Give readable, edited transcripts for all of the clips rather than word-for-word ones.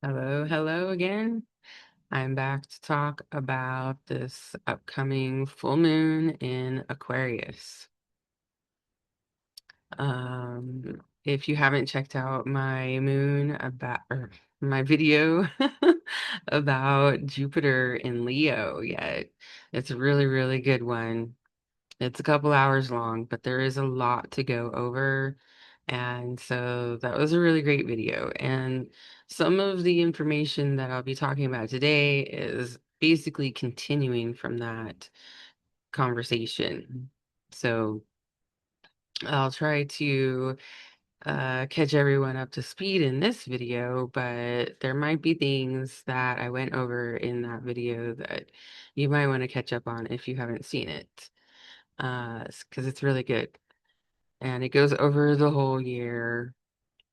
Hello, hello again. I'm back to talk about this upcoming full moon in Aquarius. If you haven't checked out my moon about or my video about Jupiter in Leo yet, it's a really, really good one. It's a couple hours long, but there is a lot to go over. And so that was a really great video. And some of the information that I'll be talking about today is basically continuing from that conversation. So I'll try to catch everyone up to speed in this video, but there might be things that I went over in that video that you might want to catch up on if you haven't seen it, because it's really good. And it goes over the whole year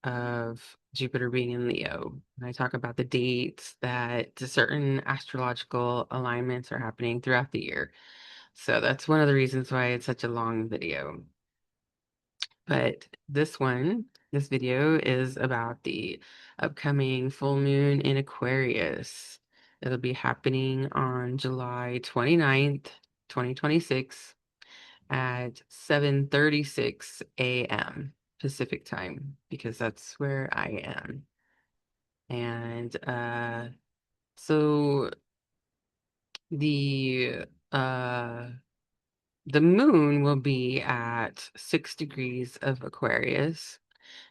of Jupiter being in Leo. And I talk about the dates that certain astrological alignments are happening throughout the year. So that's one of the reasons why it's such a long video. But this video is about the upcoming full moon in Aquarius. It'll be happening on July 29th, 2026 at 7:36 a.m. Pacific time because that's where I am. And so the uh the moon will be at 6 degrees of Aquarius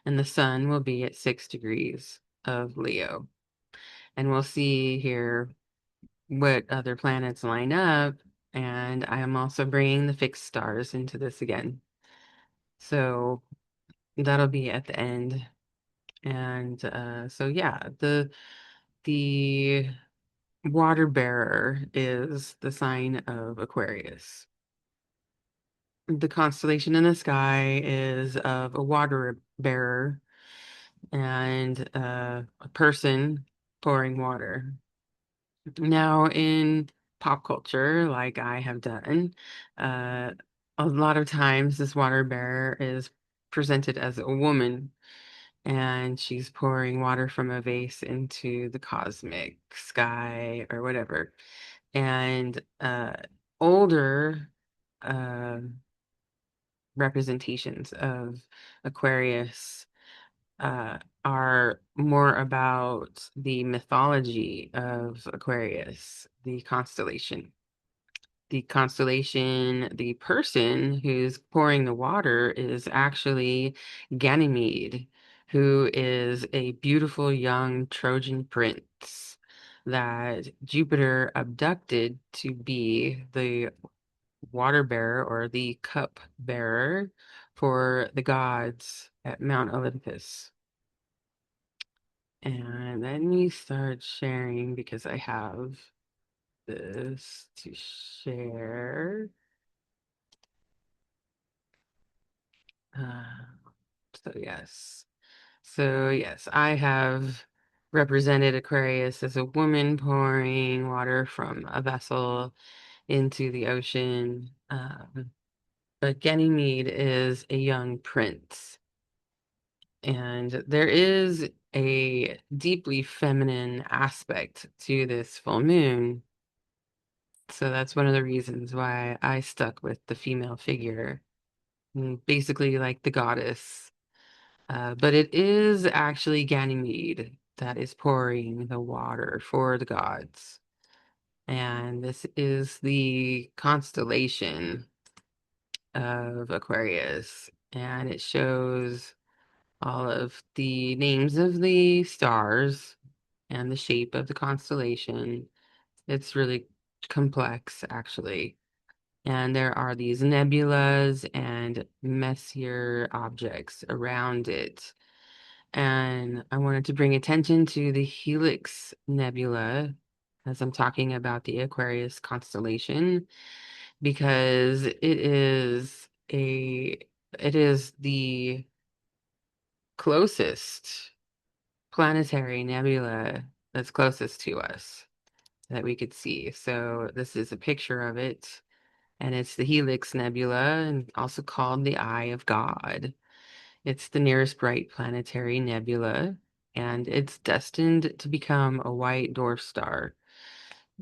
and the sun will be at 6 degrees of Leo. And we'll see here what other planets line up. And I am also bringing the fixed stars into this again. So that'll be at the end. And so yeah, the water bearer is the sign of Aquarius. The constellation in the sky is of a water bearer and a person pouring water. Now, in pop culture, like I have done, uh, a lot of times this water bearer is presented as a woman, and she's pouring water from a vase into the cosmic sky or whatever. And older uh, representations of Aquarius are more about the mythology of Aquarius, the constellation. The constellation, the person who's pouring the water is actually Ganymede, who is a beautiful young Trojan prince that Jupiter abducted to be the water bearer or the cup bearer for the gods at Mount Olympus. And let me start sharing because I have this to share. Uh, so yes, I have represented Aquarius as a woman pouring water from a vessel into the ocean. But Ganymede is a young prince. And there is a deeply feminine aspect to this full moon. So that's one of the reasons why I stuck with the female figure, basically like the goddess. But it is actually Ganymede that is pouring the water for the gods. And this is the constellation of Aquarius. And it shows all of the names of the stars and the shape of the constellation. It's really complex, actually. And there are these nebulas and messier objects around it. And I wanted to bring attention to the Helix Nebula as I'm talking about the Aquarius constellation because it is the closest planetary nebula that's closest to us that we could see. So this is a picture of it, and it's the Helix Nebula, and also called the Eye of God. It's the nearest bright planetary nebula, and it's destined to become a white dwarf star.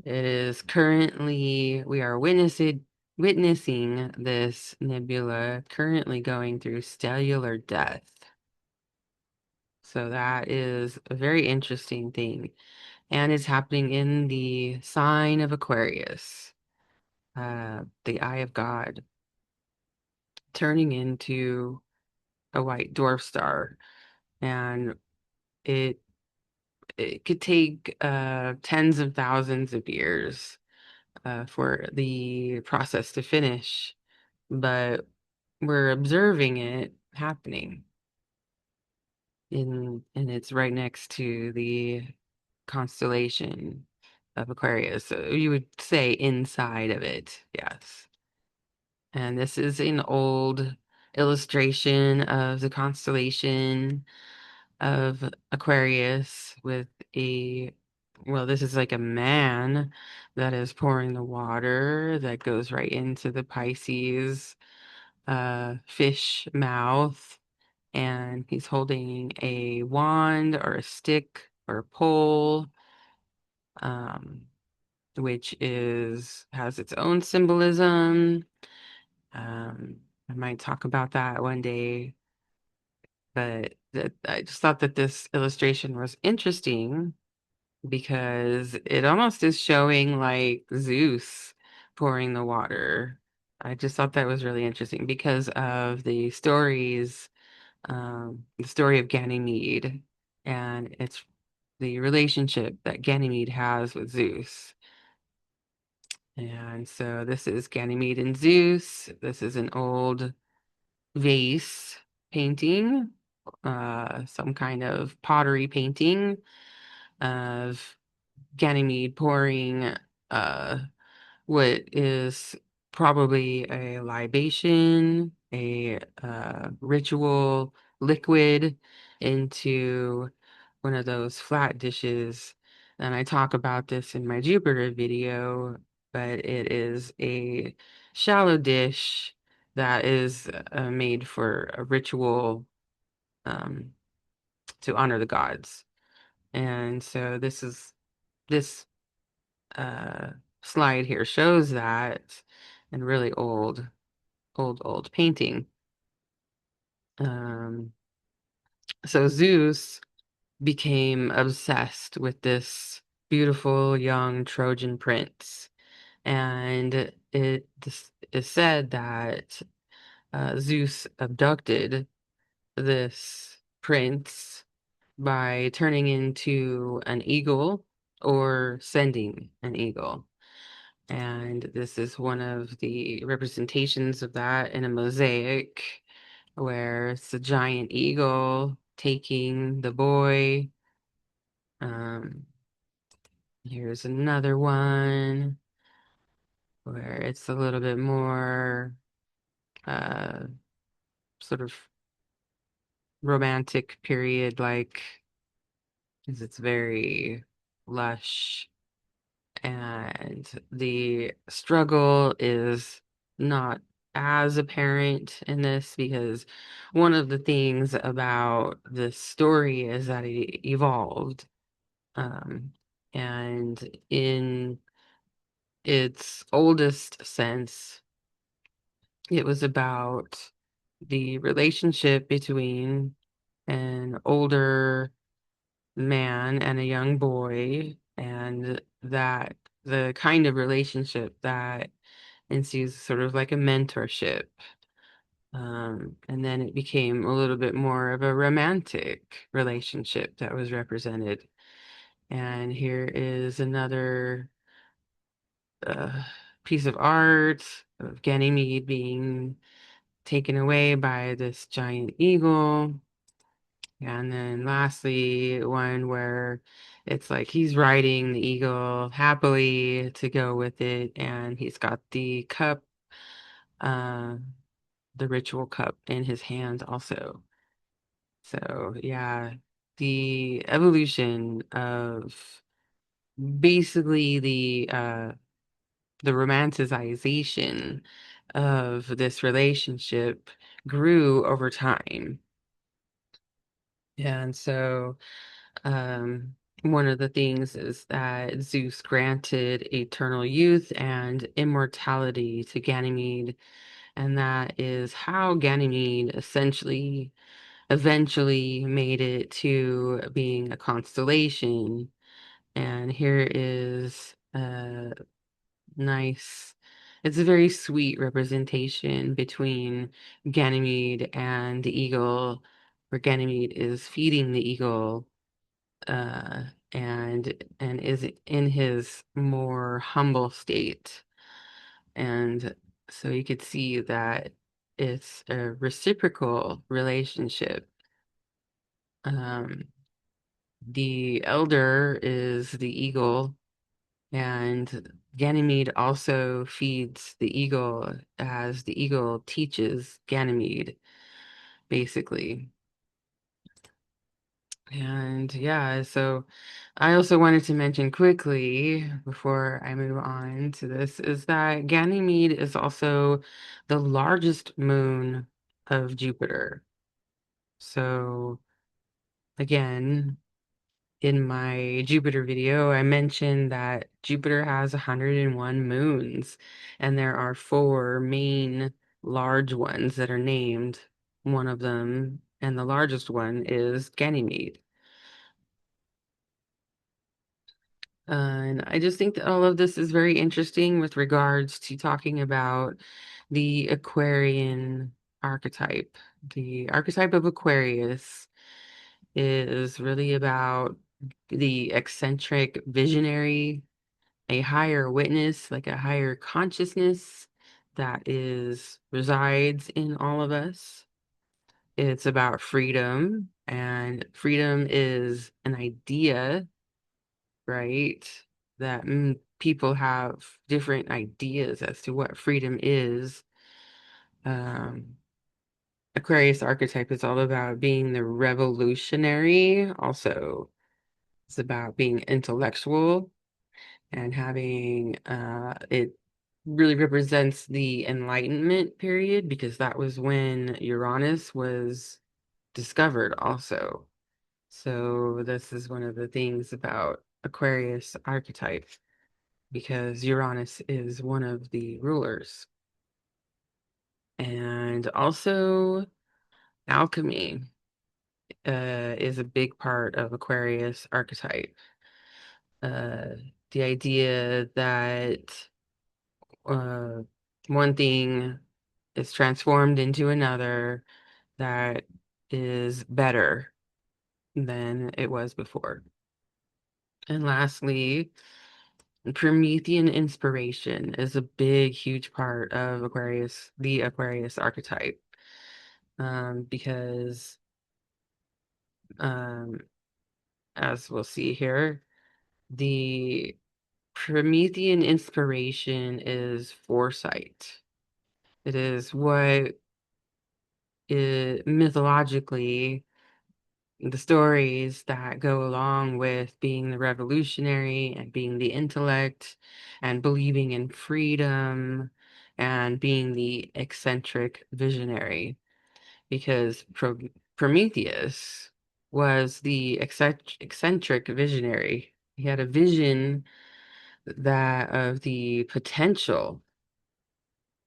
It is currently, we are witnessing this nebula currently going through stellar death. So that is a very interesting thing. And it's happening in the sign of Aquarius, the eye of God, turning into a white dwarf star. And it it could take tens of thousands of years for the process to finish, but we're observing it happening and it's right next to the constellation of Aquarius. So you would say inside of it, yes. And this is an old illustration of the constellation of Aquarius with a, well, this is like a man that is pouring the water that goes right into the Pisces fish mouth, and he's holding a wand or a stick or a pole, um, which is has its own symbolism. Um, I might talk about that one day, but I just thought that this illustration was interesting because it almost is showing like Zeus pouring the water. I just thought that was really interesting because of the story of Ganymede, and it's the relationship that Ganymede has with Zeus. And so this is Ganymede and Zeus. This is an old vase painting, some kind of pottery painting of Ganymede pouring uh, what is probably a libation, a ritual liquid into one of those flat dishes. And I talk about this in my Jupiter video, but it is a shallow dish that is made for a ritual um, to honor the gods. And so this uh, slide here shows that in really old painting. Um, so Zeus became obsessed with this beautiful young Trojan prince, and it this is said that Zeus abducted this prince by turning into an eagle or sending an eagle. And this is one of the representations of that in a mosaic where it's a giant eagle taking the boy. Um, Here's another one where it's a little bit more uh, sort of romantic period, like, 'cause it's very lush and the struggle is not as apparent in this because one of the things about this story is that it evolved. Um, and in its oldest sense, it was about the relationship between an older man and a young boy, and that the kind of relationship that ensues sort of like a mentorship. And then it became a little bit more of a romantic relationship that was represented. And here is another uh, piece of art of Ganymede being taken away by this giant eagle. And then lastly, one where it's like he's riding the eagle happily to go with it, and he's got the cup, uh, the ritual cup in his hand also. So yeah, the evolution of basically the romanticization of this relationship grew over time. And so One of the things is that Zeus granted eternal youth and immortality to Ganymede, and that is how Ganymede essentially eventually made it to being a constellation. And here is a nice, it's a very sweet representation between Ganymede and the eagle, where Ganymede is feeding the eagle, uh, and is in his more humble state. And so you could see that it's a reciprocal relationship. Um, the elder is the eagle, and Ganymede also feeds the eagle as the eagle teaches Ganymede, basically. And yeah, so I also wanted to mention quickly before I move on to this is that Ganymede is also the largest moon of Jupiter. So again, in my Jupiter video, I mentioned that Jupiter has 101 moons, and there are four main large ones that are named. One of them, and the largest one, is Ganymede. And I just think that all of this is very interesting with regards to talking about the Aquarian archetype. The archetype of Aquarius is really about the eccentric visionary, a higher witness, like a higher consciousness that is resides in all of us. It's about freedom, and freedom is an idea, right? That people have different ideas as to what freedom is. Um, Aquarius archetype is all about being the revolutionary. Also, it's about being intellectual and having it really represents the Enlightenment period because that was when Uranus was discovered also. So this is one of the things about Aquarius archetype because Uranus is one of the rulers. And also alchemy is a big part of Aquarius archetype. Uh, the idea that uh, one thing is transformed into another that is better than it was before. And lastly, Promethean inspiration is a big, huge part of Aquarius, the Aquarius archetype, because um, as we'll see here, the Promethean inspiration is foresight. It is what mythologically the stories that go along with being the revolutionary and being the intellect and believing in freedom and being the eccentric visionary because Prometheus was the eccentric visionary. He had a vision that of the potential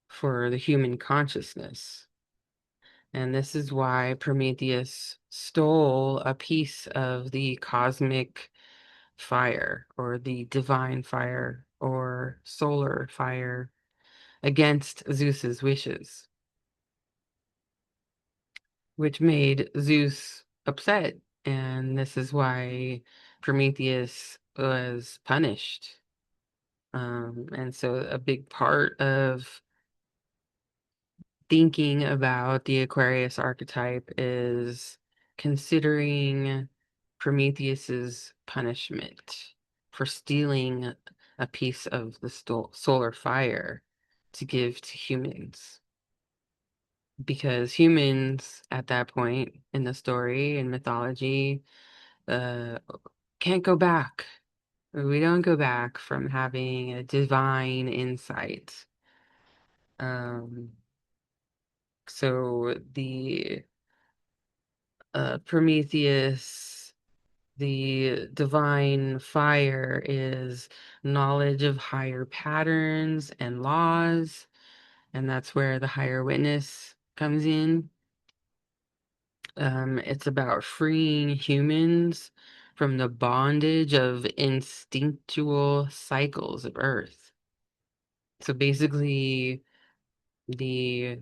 for the human consciousness. And this is why Prometheus stole a piece of the cosmic fire or the divine fire or solar fire against Zeus's wishes, which made Zeus upset. And this is why Prometheus was punished. And so a big part of thinking about the Aquarius archetype is considering Prometheus's punishment for stealing a piece of the solar fire to give to humans. Because humans at that point in the story and mythology uh, can't go back. We don't go back from having a divine insight. Um, so the Prometheus, The divine fire is knowledge of higher patterns and laws, and that's where the higher witness comes in. It's about freeing humans from the bondage of instinctual cycles of Earth. So basically, the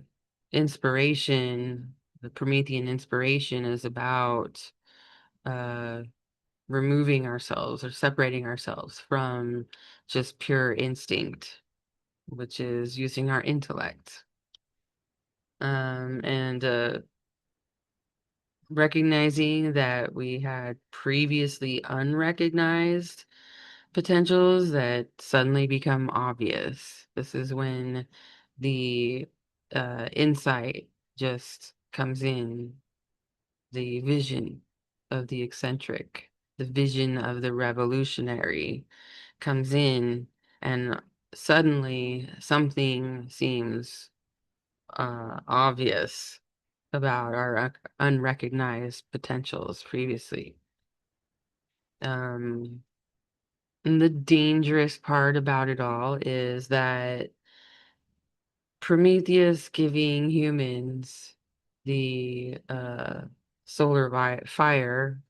inspiration, the Promethean inspiration, is about uh, removing ourselves or separating ourselves from just pure instinct, which is using our intellect. And recognizing that we had previously unrecognized potentials that suddenly become obvious. This is when the insight just comes in, the vision of the eccentric, the vision of the revolutionary comes in, and suddenly something seems obvious about our unrecognized potentials previously. Um, and the dangerous part about it all is that Prometheus giving humans the solar fire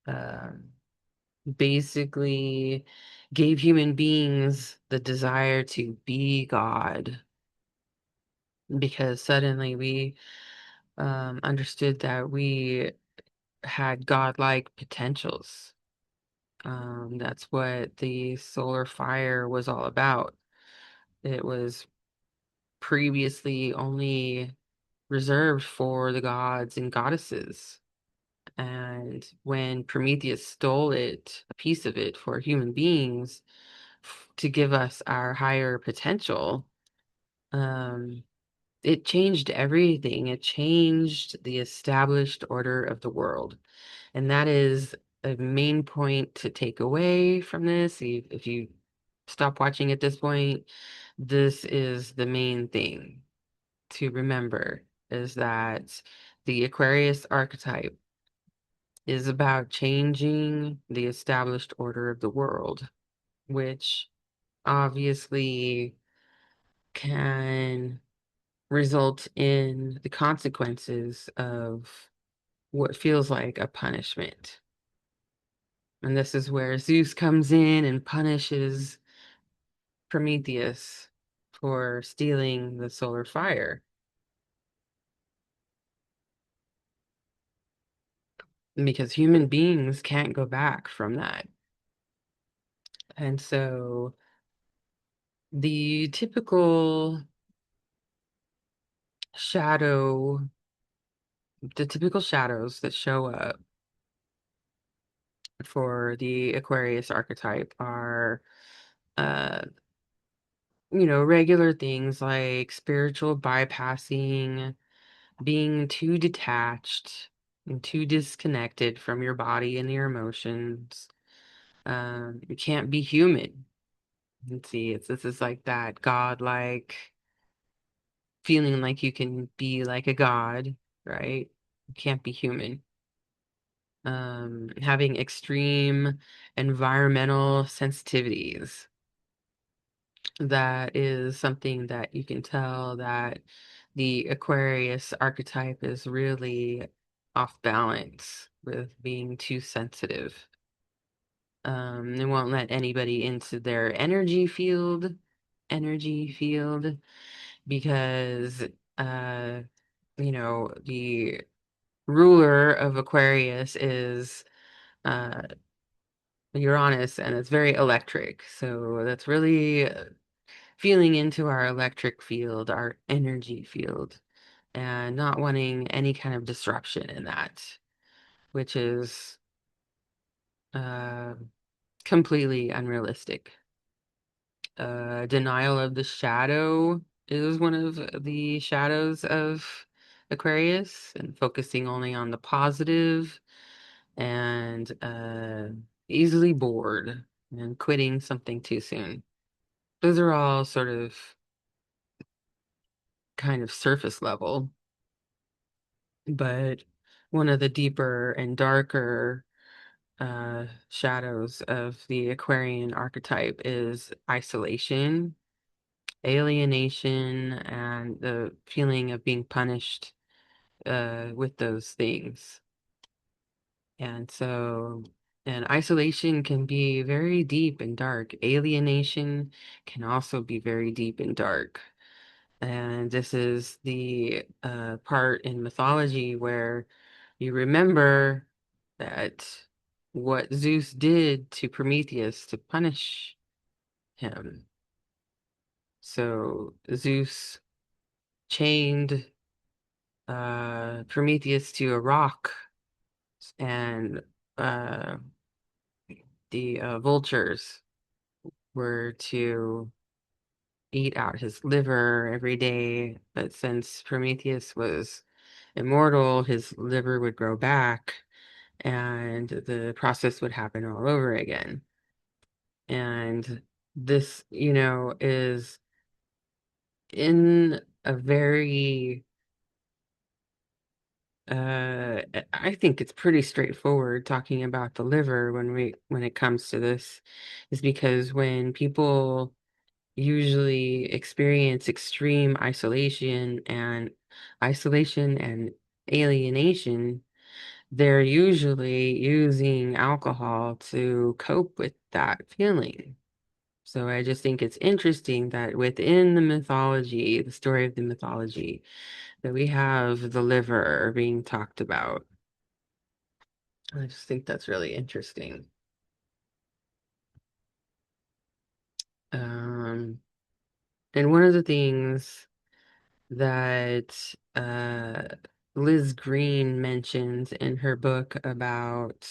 um basically gave human beings the desire to be God, because suddenly we understood that we had godlike potentials. That's what the solar fire was all about. It was previously only reserved for the gods and goddesses. And when Prometheus stole it, a piece of it for human beings to give us our higher potential, um, it changed everything. It changed the established order of the world. And that is a main point to take away from this. If you stop watching at this point, this is the main thing to remember, is that the Aquarius archetype is about changing the established order of the world, which obviously can result in the consequences of what feels like a punishment. And this is where Zeus comes in and punishes Prometheus for stealing the solar fire, because human beings can't go back from that. And so the typical shadow, the typical shadows that show up for the Aquarius archetype are, uh, regular things like spiritual bypassing, being too detached and too disconnected from your body and your emotions. You can't be human. Let's see, this is like that God-like feeling like you can be like a god, right? You can't be human. Having extreme environmental sensitivities. That is something that you can tell that the Aquarius archetype is really off balance with being too sensitive. They won't let anybody into their energy field, because uh, the ruler of Aquarius is uh Uranus, and it's very electric. So that's really feeling into our electric field, our energy field, and not wanting any kind of disruption in that, which is uh, completely unrealistic. Denial of the shadow is one of the shadows of Aquarius, and focusing only on the positive, and easily bored and quitting something too soon. Those are all sort of kind of surface level, but one of the deeper and darker shadows of the Aquarian archetype is isolation, alienation, and the feeling of being punished with those things. And so, and isolation can be very deep and dark. Alienation can also be very deep and dark. And this is the part in mythology where you remember that what Zeus did to Prometheus to punish him. So Zeus chained Prometheus to a rock, and uh, the vultures were to eat out his liver every day. But since Prometheus was immortal, his liver would grow back and the process would happen all over again. And this, is in a very, I think it's pretty straightforward talking about the liver when it comes to this, is because when people usually experience extreme isolation and alienation, they're usually using alcohol to cope with that feeling. So I just think it's interesting that within the mythology, the story of the mythology, that we have the liver being talked about. I just think that's really interesting. Um, and one of the things that Liz Green mentions in her book about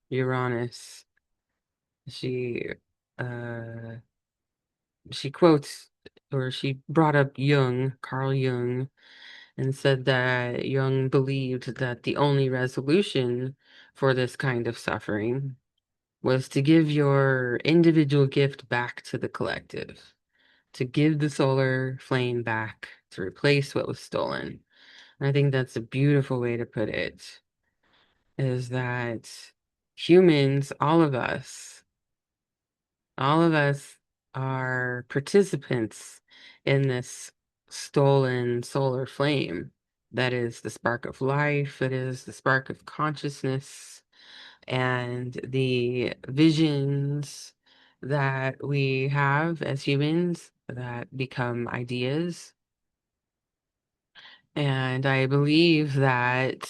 Uranus. She uh, she quotes or she brought up Carl Jung, and said that Jung believed that the only resolution for this kind of suffering was to give your individual gift back to the collective, to give the solar flame back, to replace what was stolen. And I think that's a beautiful way to put it, is that humans, all of us are participants in this stolen solar flame. That is the spark of life, that is the spark of consciousness, and the visions that we have as humans that become ideas. And I believe that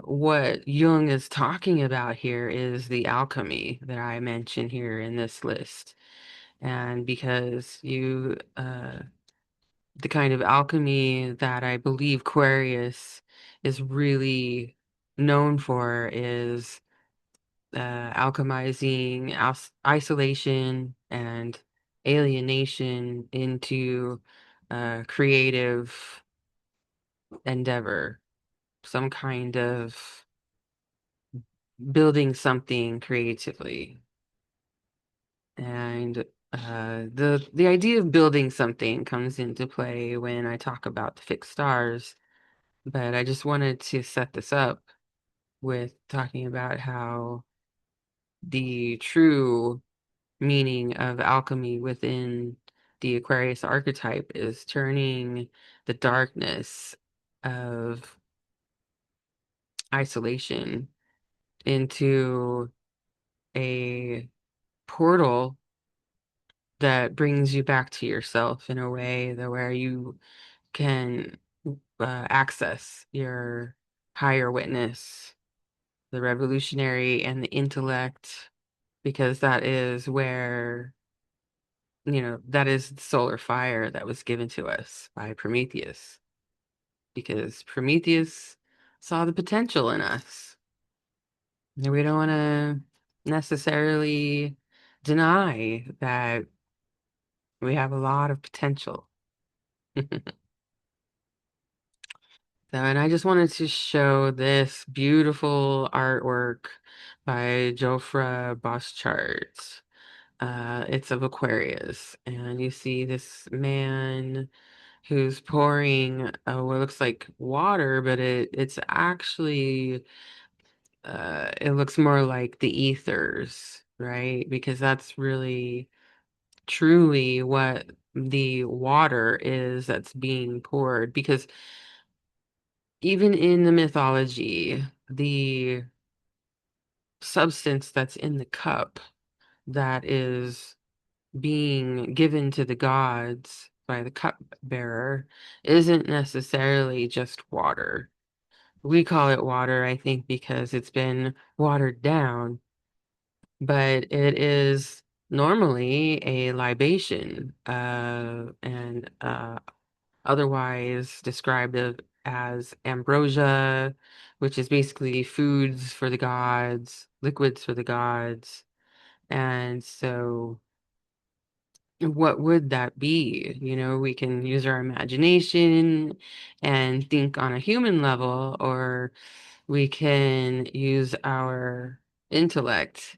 what Jung is talking about here is the alchemy that I mention here in this list. And because the kind of alchemy that I believe Aquarius is really known for is alchemizing isolation and alienation into creative endeavor, some kind of building something creatively. And the idea of building something comes into play when I talk about the fixed stars, but I just wanted to set this up with talking about how the true meaning of alchemy within the Aquarius archetype is turning the darkness of isolation into a portal that brings you back to yourself in a way that where you can access your higher witness, the revolutionary and the intellect, because that is where, that is the solar fire that was given to us by Prometheus, because Prometheus saw the potential in us. And we don't want to necessarily deny that we have a lot of potential. So, and I just wanted to show this beautiful artwork by Jofra Boschart. It's of Aquarius, and you see this man who's pouring what looks like water, but it's actually it looks more like the ethers, right? Because that's really truly what the water is that's being poured. Because even in the mythology, the substance that's in the cup that is being given to the gods by the cupbearer isn't necessarily just water. We call it water, I think, because it's been watered down, but it is normally a libation, and otherwise described as ambrosia, which is basically foods for the gods, liquids for the gods. And so, what would that be? You know, we can use our imagination and think on a human level, or we can use our intellect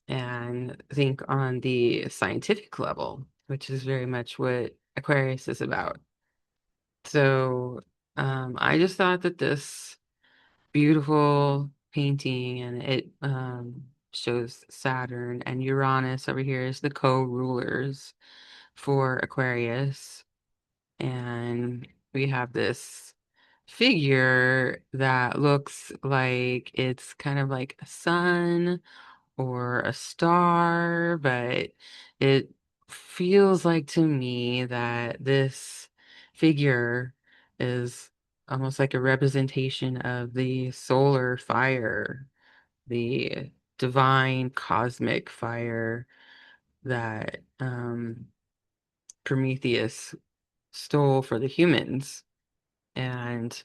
and think on the scientific level, which is very much what Aquarius is about. So, I just thought that this beautiful painting, and it shows Saturn and Uranus over here as the co-rulers for Aquarius. And we have this figure that looks like it's kind of like a sun or a star, but it feels like to me that this figure is almost like a representation of the solar fire, the divine cosmic fire that Prometheus stole for the humans. And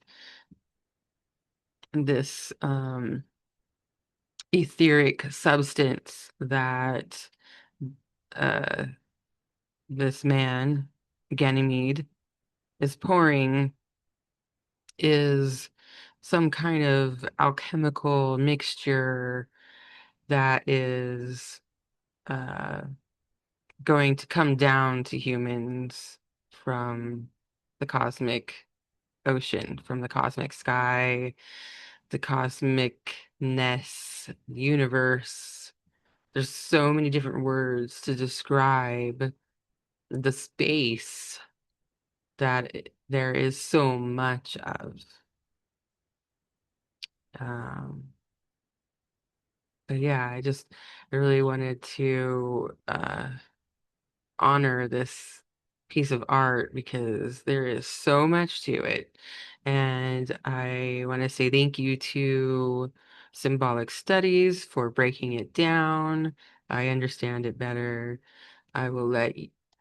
this etheric substance that uh, this man, Ganymede, is pouring is some kind of alchemical mixture that is uh, going to come down to humans from the cosmic ocean, from the cosmic sky, the cosmicness, universe. There's so many different words to describe the space that there is so much of. Um, but yeah, I really wanted to honor this piece of art because there is so much to it. And I want to say thank you to Symbolic Studies for breaking it down. I understand it better. I will let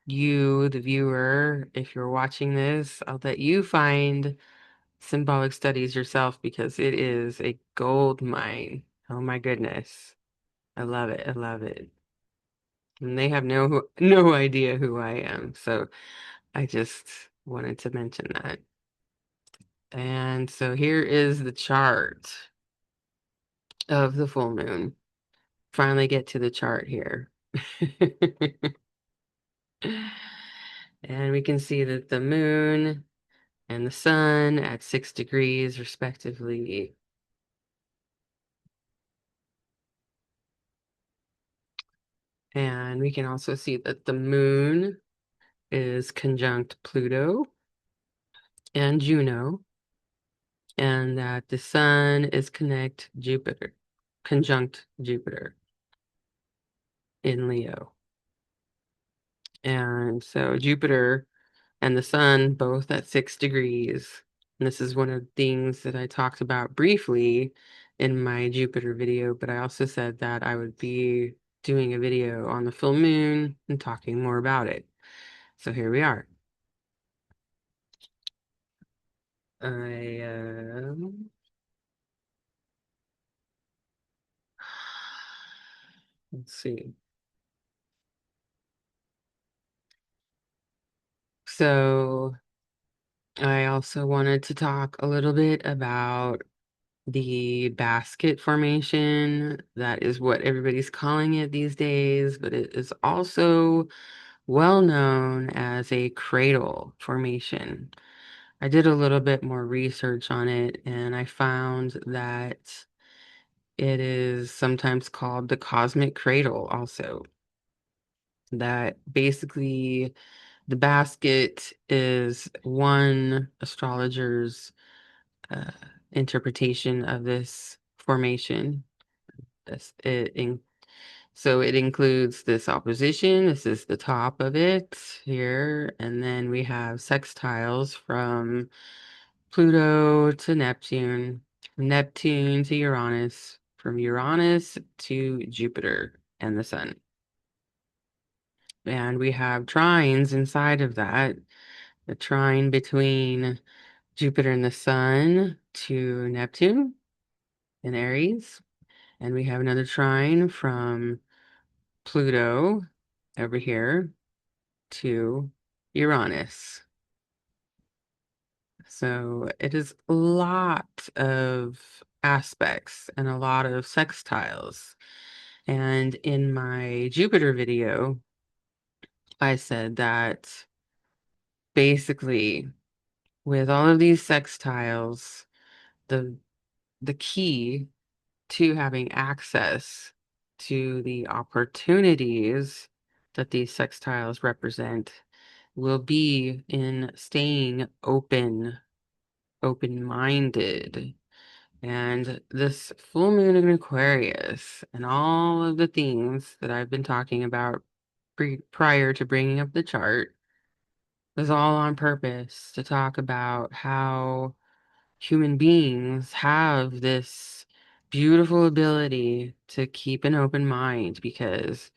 you, the viewer, if you're watching this, I'll let you find Symbolic Studies yourself because it is a gold mine. Oh my goodness. I love it. I love it. And they have no idea who I am. So I just wanted to mention that. And so here is the chart of the full moon. Finally get to the chart here. And we can see that the moon and the sun at 6 degrees respectively. And we can also see that the moon is conjunct Pluto and Juno, and that the sun is conjunct Jupiter in Leo. And so Jupiter and the sun both at 6 degrees. And this is one of the things that I talked about briefly in my Jupiter video, but I also said that I would be doing a video on the full moon and talking more about it. So here we are. I let's see. So I also wanted to talk a little bit about the basket formation. That is what everybody's calling it these days, but it is also well known as a cradle formation. I did a little bit more research on it and I found that It is sometimes called the cosmic cradle also. That basically the basket is one astrologer's uh, interpretation of this formation. This, it in, so it includes this opposition. This is the top of it here. And then we have sextiles from Pluto to Neptune, Neptune to Uranus, from Uranus to Jupiter and the Sun. And we have trines inside of that. The trine between Jupiter and the Sun to Neptune in Aries. And we have another trine from Pluto over here to Uranus. So it is a lot of aspects and a lot of sextiles. And in my Jupiter video, I said that basically with all of these sextiles, the the key to having access to the opportunities that these sextiles represent will be in staying open-minded. And this full moon in Aquarius and all of the things that I've been talking about prior to bringing up the chart was all on purpose to talk about how human beings have this beautiful ability to keep an open mind because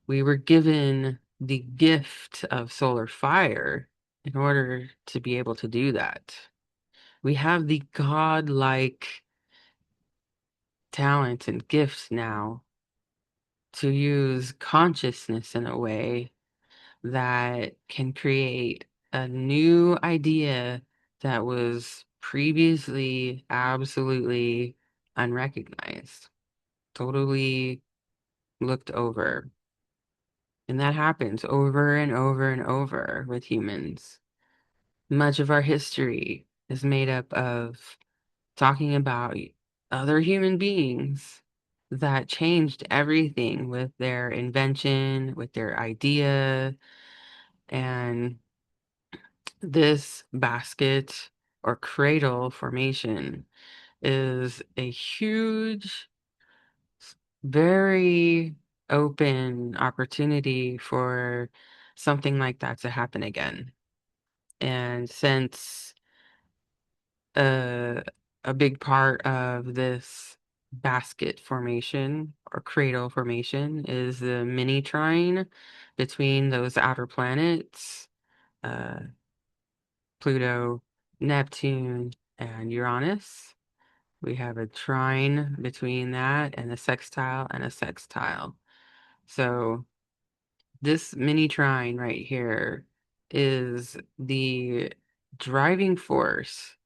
we were given the gift of solar fire in order to be able to do that. We have the godlike talent and gift now to use consciousness in a way that can create a new idea that was previously absolutely unrecognized, totally looked over. And that happens over and over and over with humans. Much of our history is made up of talking about other human beings that changed everything with their invention, with their idea, and this basket or cradle formation is a huge, very open opportunity for something like that to happen again. And since uh, a big part of this basket formation or cradle formation is the mini trine between those outer planets, uh, Pluto, Neptune, and Uranus. We have a trine between that and a sextile and a sextile. So this mini trine right here is the driving force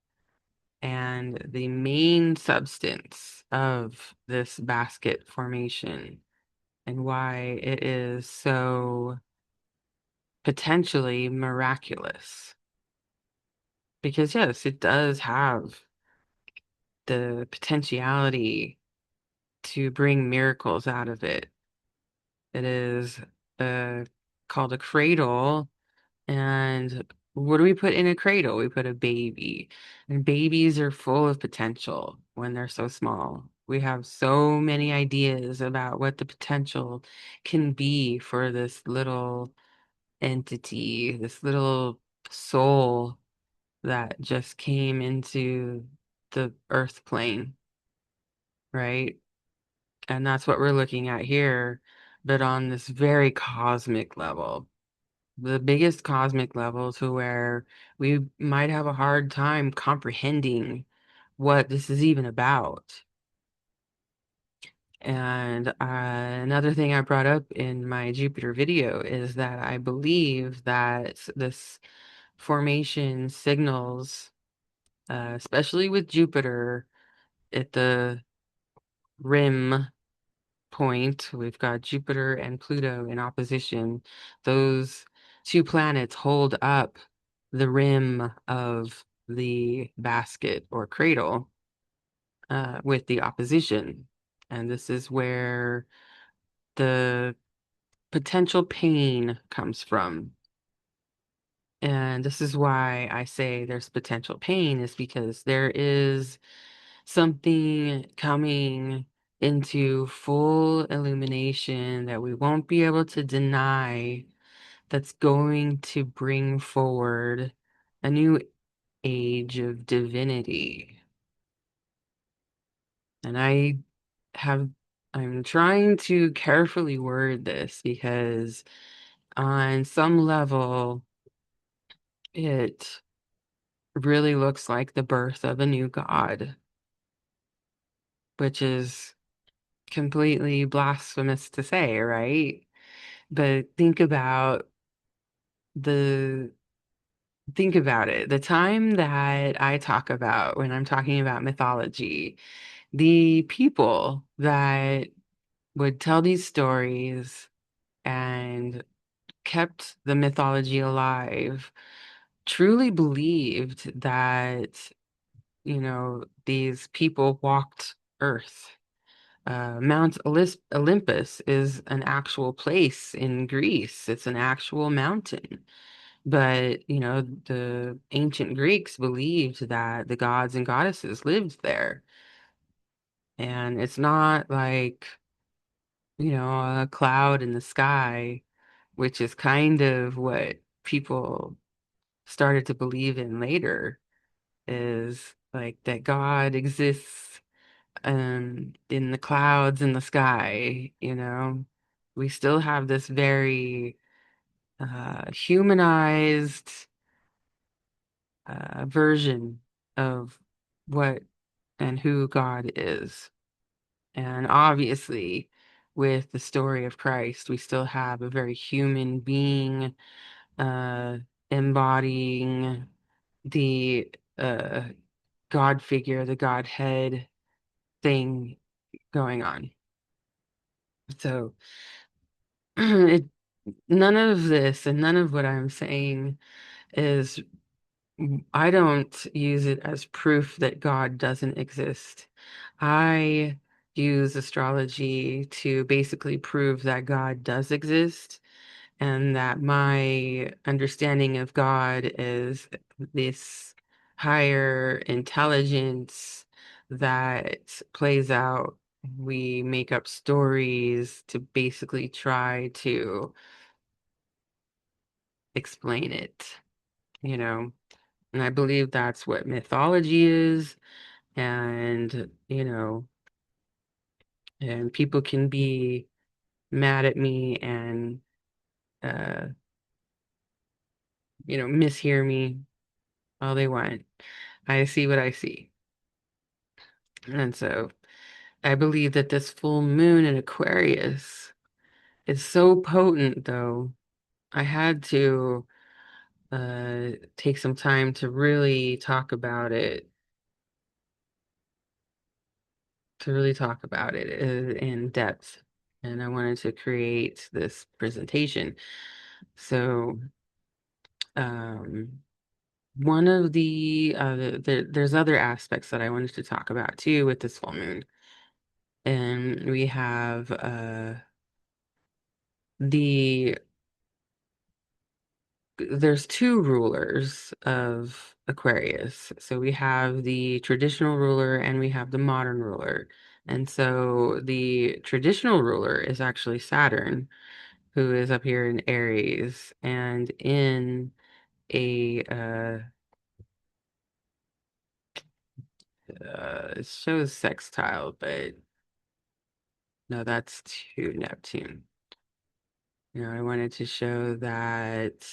and the main substance of this basket formation and why it is so potentially miraculous. Because yes, it does have the potentiality to bring miracles out of it. It is uh, called a cradle. And what do we put in a cradle? We put a baby. And babies are full of potential when they're so small. We have so many ideas about what the potential can be for this little entity, this little soul that just came into the earth plane, right? And that's what we're looking at here, but on this very cosmic level, the biggest cosmic level to where we might have a hard time comprehending what this is even about. And another thing I brought up in my Jupiter video is that I believe that this formation signals, especially with Jupiter at the rim point, we've got Jupiter and Pluto in opposition. Those two planets hold up the rim of the basket or cradle with the opposition. And this is where the potential pain comes from. And this is why I say there's potential pain, is because there is something coming into full illumination that we won't be able to deny, that's going to bring forward a new age of divinity. And have, I'm trying to carefully word this because on some level, it really looks like the birth of a new god, which is completely blasphemous to say, right? But the think about it. The time that I talk about when I'm talking about mythology, the people that would tell these stories and kept the mythology alive truly believed that, these people walked Earth. Mount Olympus is an actual place in Greece. It's an actual mountain. But, the ancient Greeks believed that the gods and goddesses lived there. And it's not like, a cloud in the sky, which is kind of what people started to believe in later, is like that God exists in the clouds in the sky. We still have this very humanized version of what and who God is. And obviously, with the story of Christ, we still have a very human being uh, embodying the God figure, the Godhead thing going on. So, it, none of this and none of what I'm saying is, I don't use it as proof that God doesn't exist. I use astrology to basically prove that God does exist, and that my understanding of God is this higher intelligence that plays out. We make up stories to basically try to explain it, you know? And I believe that's what mythology is. And, and people can be mad at me and, uh, mishear me all they want. I see what I see. And so I believe that this full moon in Aquarius is so potent, though. I had to take some time to really talk about it, in depth. And I wanted to create this presentation. So, um, one of there's other aspects that I wanted to talk about too with this full moon. And we have the there's two rulers of Aquarius. So we have the traditional ruler and we have the modern ruler. And so the traditional ruler is actually Saturn, who is up here in Aries and in a it shows sextile, but no, that's to Neptune. I wanted to show that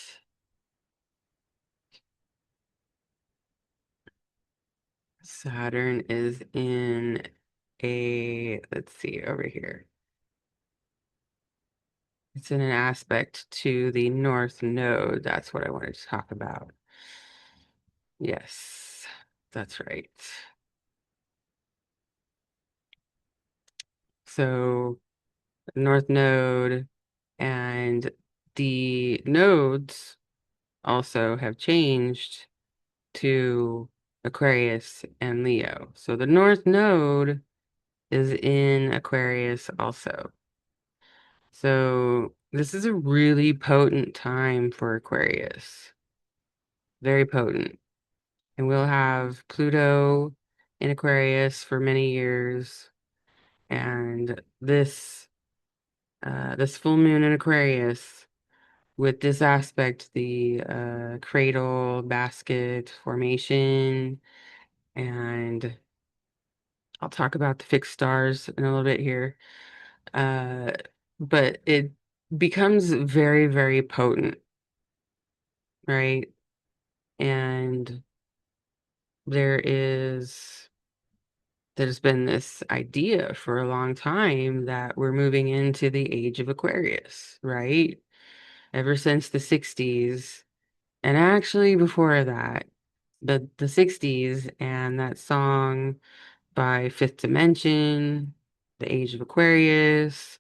Saturn is in let's see over here. It's in an aspect to the North Node. That's what I wanted to talk about. Yes, that's right. So, North Node and the nodes also have changed to Aquarius and Leo. So the North Node is in Aquarius also. So this is a really potent time for Aquarius. Very potent. And we'll have Pluto in Aquarius for many years. And this full moon in Aquarius with this aspect, the cradle basket formation, and I'll talk about the fixed stars in a little bit here. Uh, but it becomes very, very potent, right? And there is there's been this idea for a long time that we're moving into the age of Aquarius, right? Ever since the 60s, and actually before that, the 60s and that song by Fifth Dimension, The Age of Aquarius,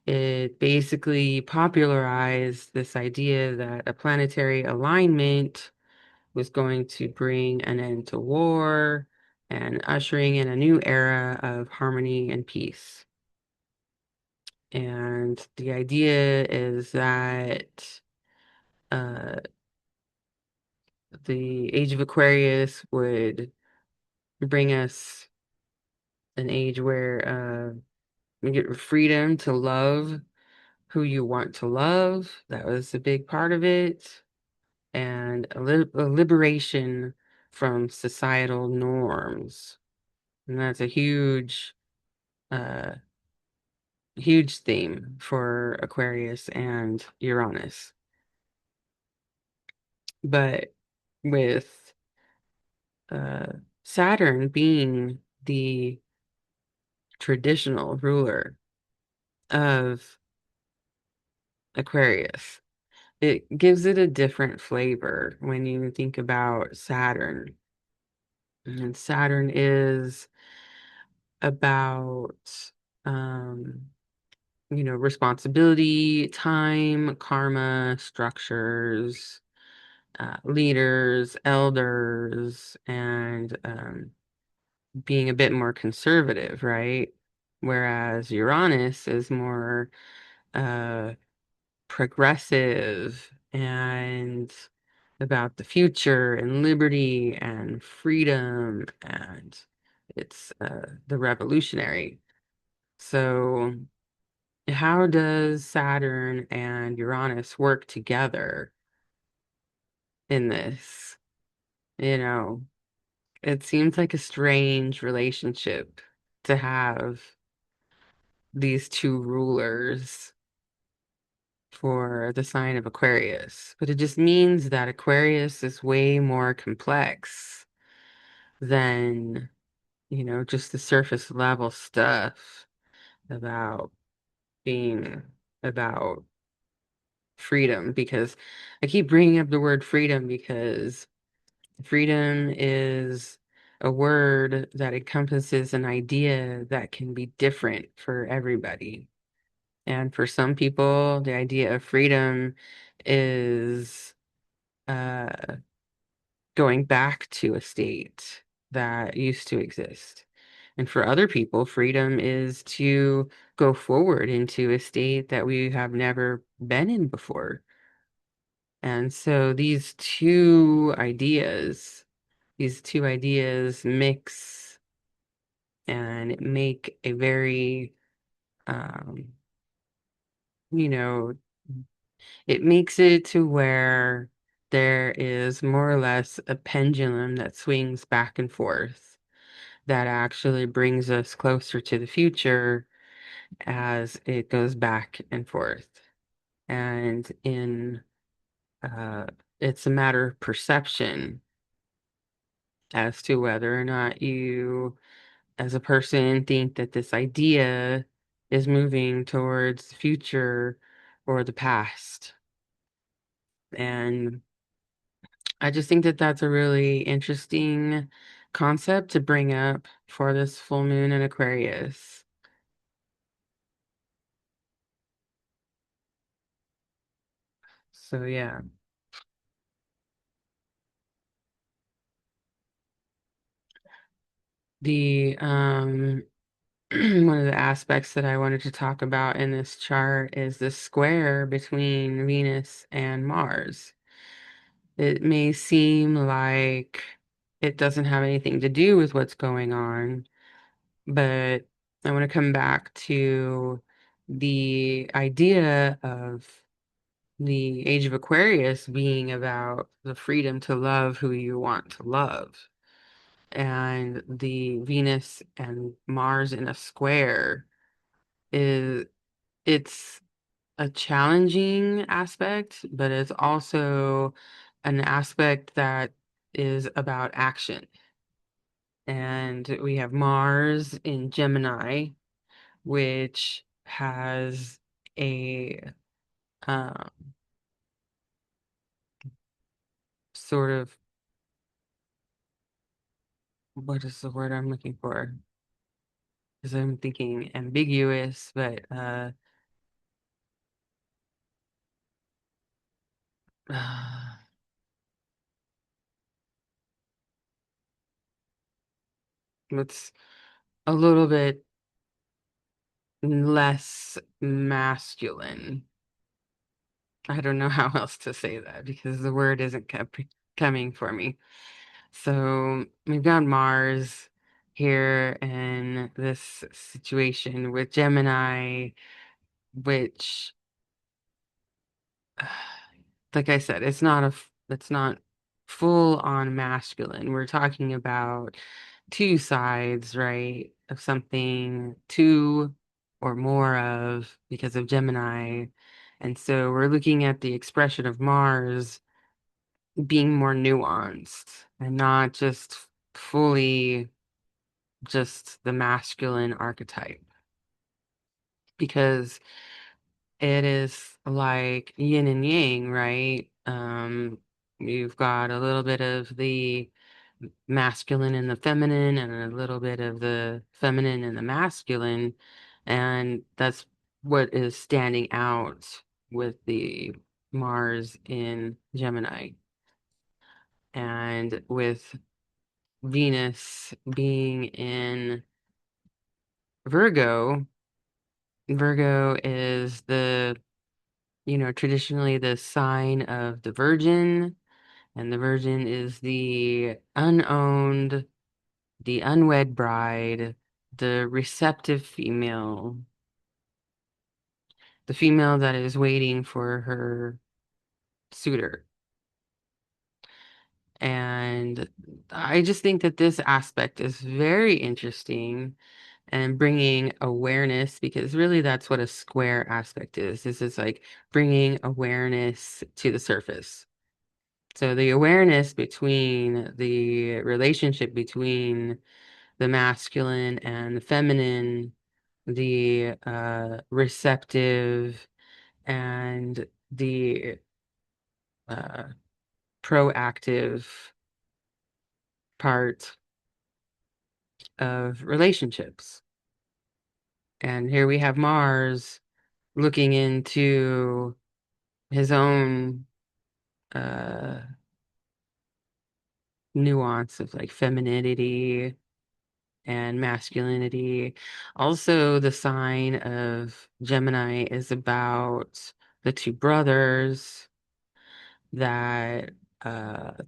it basically popularized this idea that a planetary alignment was going to bring an end to war and ushering in a new era of harmony and peace. And the idea is that uh, the Age of Aquarius would bring us an age where you get freedom to love who you want to love. That was a big part of it. And a liberation from societal norms. And that's a uh, huge theme for Aquarius and Uranus. But with uh, Saturn being the traditional ruler of Aquarius, it gives it a different flavor when you think about Saturn. And Saturn is about, um, responsibility, time, karma, structures, leaders, elders, and being a bit more conservative, right? Whereas Uranus is more uh, progressive and about the future and liberty and freedom, and it's the revolutionary. So, how does Saturn and Uranus work together in this? You know, it seems like a strange relationship to have these two rulers for the sign of Aquarius, but it just means that Aquarius is way more complex than, just the surface level stuff about being about freedom. Because I keep bringing up the word freedom because freedom is a word that encompasses an idea that can be different for everybody. And for some people, the idea of freedom is uh, going back to a state that used to exist. And for other people, freedom is to go forward into a state that we have never been in before. And so these two ideas mix and make a very, um, you know, it makes it to where there is more or less a pendulum that swings back and forth that actually brings us closer to the future as it goes back and forth. And in uh, it's a matter of perception as to whether or not you, as a person, think that this idea is moving towards the future or the past. And I just think that that's a really interesting concept to bring up for this full moon in Aquarius. So yeah, the one of the aspects that I wanted to talk about in this chart is the square between Venus and Mars. It may seem like it doesn't have anything to do with what's going on, but I want to come back to the idea of the Age of Aquarius being about the freedom to love who you want to love. And the Venus and Mars in a square is it's a challenging aspect, but it's also an aspect that is about action. And we have Mars in Gemini, which has a um, sort of, what is the word I'm looking for? Because I'm thinking ambiguous, but it's a little bit less masculine. I don't know how else to say that because the word isn't kept coming for me. So we've got Mars here in this situation with Gemini, which, like I said, it's not full on masculine. We're talking about two sides, right, of something, two or more of because of Gemini. And so we're looking at the expression of Mars being more nuanced and not just fully just the masculine archetype because it is like yin and yang, right? You've got a little bit of the masculine and the feminine and a little bit of the feminine and the masculine, and that's what is standing out with the Mars in Gemini. And with Venus being in Virgo, Virgo is traditionally the sign of the Virgin, and the Virgin is the unowned, the unwed bride, the receptive female, the female that is waiting for her suitor. And I just think that this aspect is very interesting and bringing awareness because really that's what a square aspect is. This is like bringing awareness to the surface. So the awareness between the relationship between the masculine and the feminine, the receptive and the uh, proactive part of relationships. And here we have Mars looking into his own uh nuance of like femininity and masculinity. Also, the sign of Gemini is about the two brothers that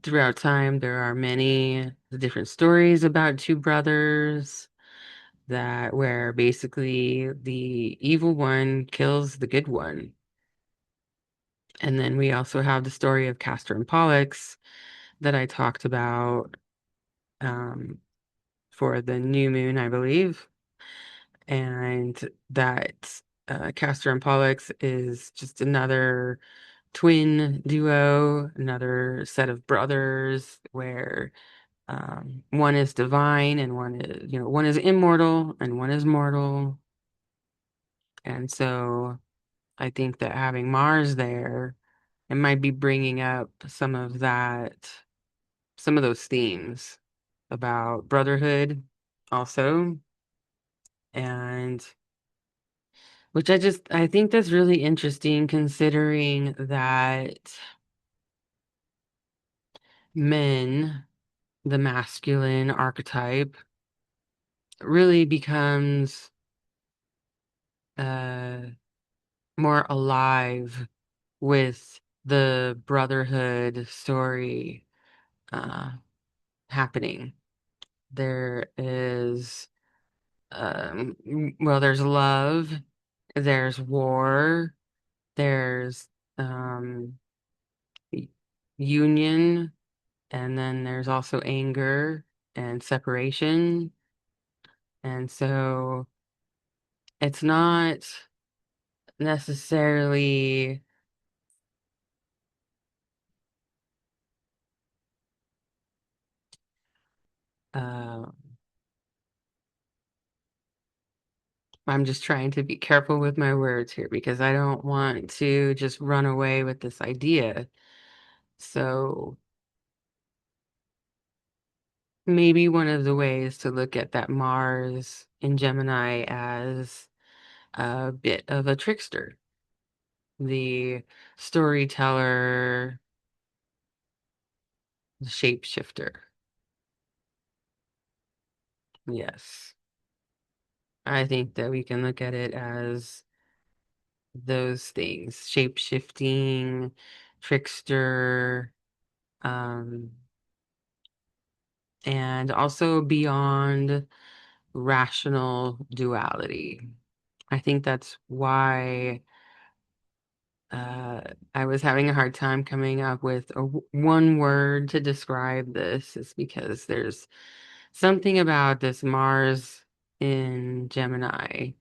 throughout time there are many different stories about two brothers that where basically the evil one kills the good one. And then we also have the story of Castor and Pollux that I talked about um, for the new moon, I believe. And that Castor and Pollux is just another twin duo, another set of brothers where one is divine and one is immortal and one is mortal. And so I think that having Mars there, it might be bringing up some of those themes about brotherhood also. And which I think that's really interesting considering that men, the masculine archetype, really becomes uh, more alive with the brotherhood story uh, happening. There is, well, there's love, there's war, there's um, y- union, and then there's also anger and separation. And so it's not necessarily, uh, I'm just trying to be careful with my words here because I don't want to just run away with this idea. So maybe one of the ways to look at that Mars in Gemini as a bit of a trickster, the storyteller, the shapeshifter. Yes. I think that we can look at it as those things, shape-shifting, trickster, um, and also beyond rational duality. I think that's why uh, I was having a hard time coming up with one word to describe this, is because there's something about this Mars in Gemini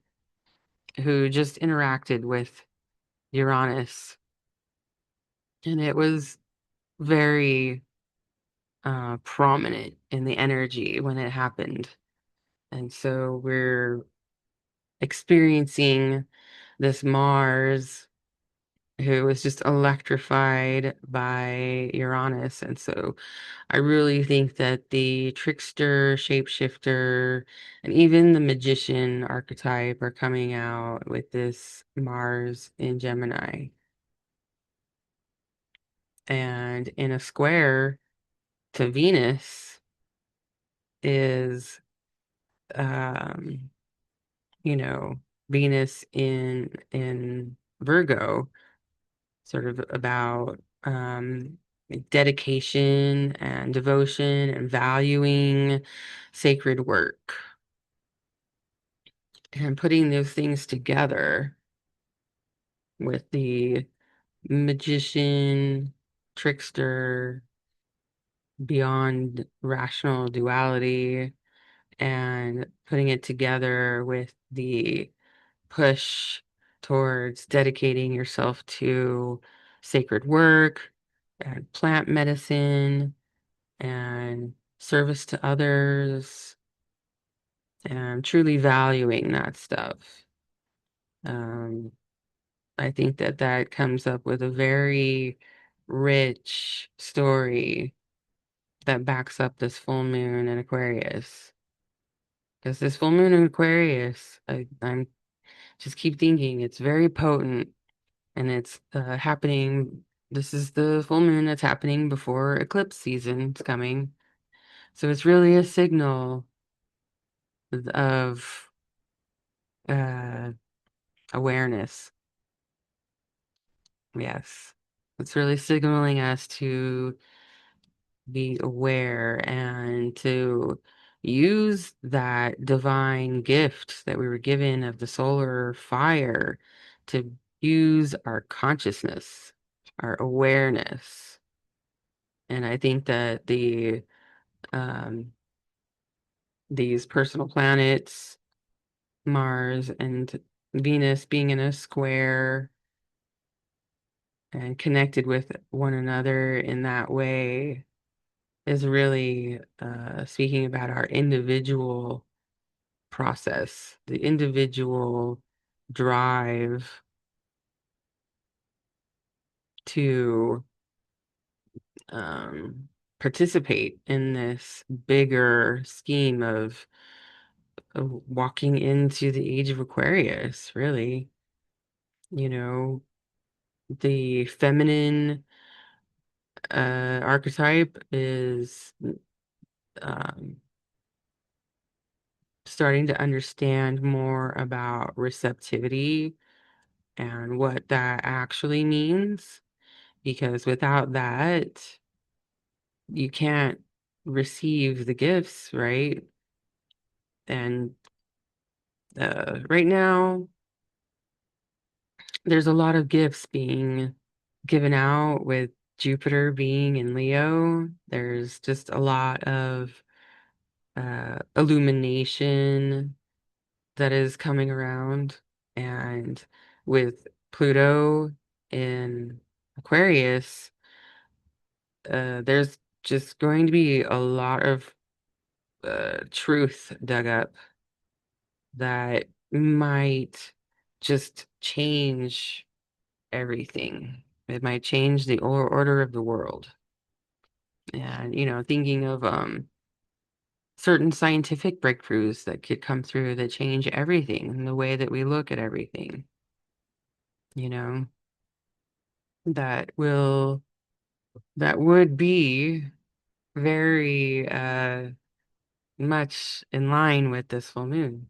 who just interacted with Uranus, and it was very prominent in the energy when it happened. And so we're experiencing this Mars who was just electrified by Uranus. And so I really think that the trickster, shapeshifter, and even the magician archetype are coming out with this Mars in Gemini. And in a square to Venus is, um, you know, Venus in Virgo, sort of about dedication and devotion and valuing sacred work and putting those things together with the magician, trickster, beyond rational duality, and putting it together with the push towards dedicating yourself to sacred work and plant medicine and service to others and truly valuing that stuff. Um, I think that that comes up with a very rich story that backs up this full moon in Aquarius. Because this full moon in Aquarius, I'm just keep thinking it's very potent, and it's happening. This is the full moon that's happening before eclipse season's coming. So it's really a signal of uh, awareness. Yes. It's really signaling us to be aware and to use that divine gift that we were given of the solar fire to use our consciousness, our awareness. And I think that um, these personal planets, Mars and Venus being in a square and connected with one another in that way is really speaking about our individual process, the individual drive to participate in this bigger scheme of walking into the age of Aquarius, really. You know, the feminine archetype is um, starting to understand more about receptivity and what that actually means. Because without that, you can't receive the gifts, right? And right now, there's a lot of gifts being given out with Jupiter being in Leo. There's just a lot of illumination that is coming around. And with Pluto in Aquarius, there's just going to be a lot of truth dug up that might just change everything. It might change the order of the world. And, thinking of certain scientific breakthroughs that could come through that change everything and the way that we look at everything, you know, that will that would be very much in line with this full moon.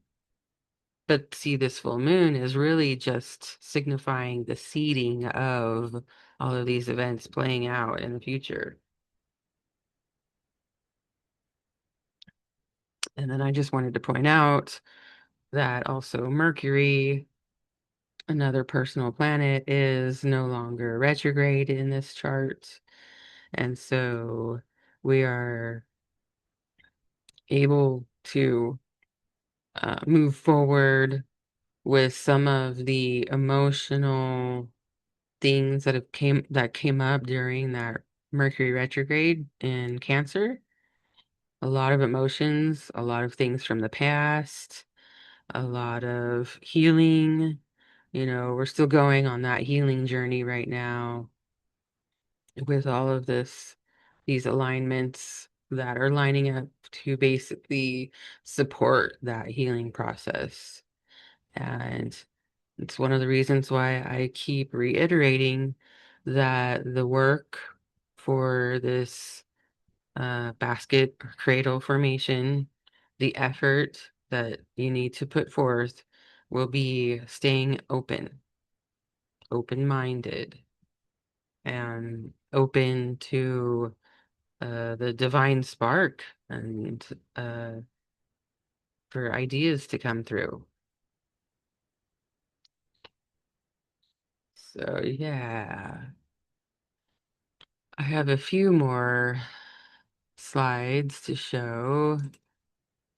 But see, this full moon is really just signifying the seeding of all of these events playing out in the future. And then I just wanted to point out that also Mercury, another personal planet, is no longer retrograde in this chart. And so we are able to move forward with some of the emotional things that came up during that Mercury retrograde in Cancer. A lot of emotions, a lot of things from the past, a lot of healing. We're still going on that healing journey right now with all of these alignments that are lining up to basically support that healing process. And it's one of the reasons why I keep reiterating that the work for this basket or cradle formation, the effort that you need to put forth will be staying open-minded, and open to the divine spark and uh, for ideas to come through. So, yeah, I have a few more slides to show,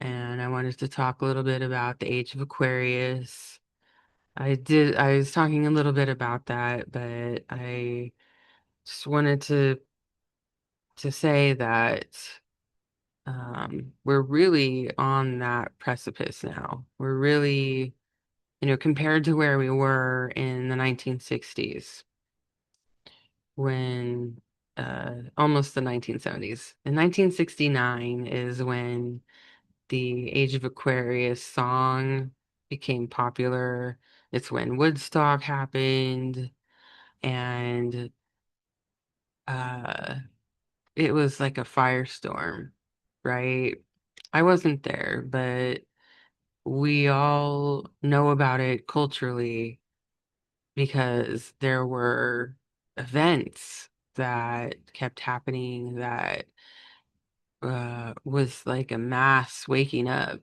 and I wanted to talk a little bit about the Age of Aquarius. I was talking a little bit about that, but I just wanted to say that we're really on that precipice now. We're really, compared to where we were in the 1960s, when almost the 1970s. In 1969 is when the Age of Aquarius song became popular. It's when Woodstock happened, and uh, it was like a firestorm, right? I wasn't there, but we all know about it culturally because there were events that kept happening that was like a mass waking up.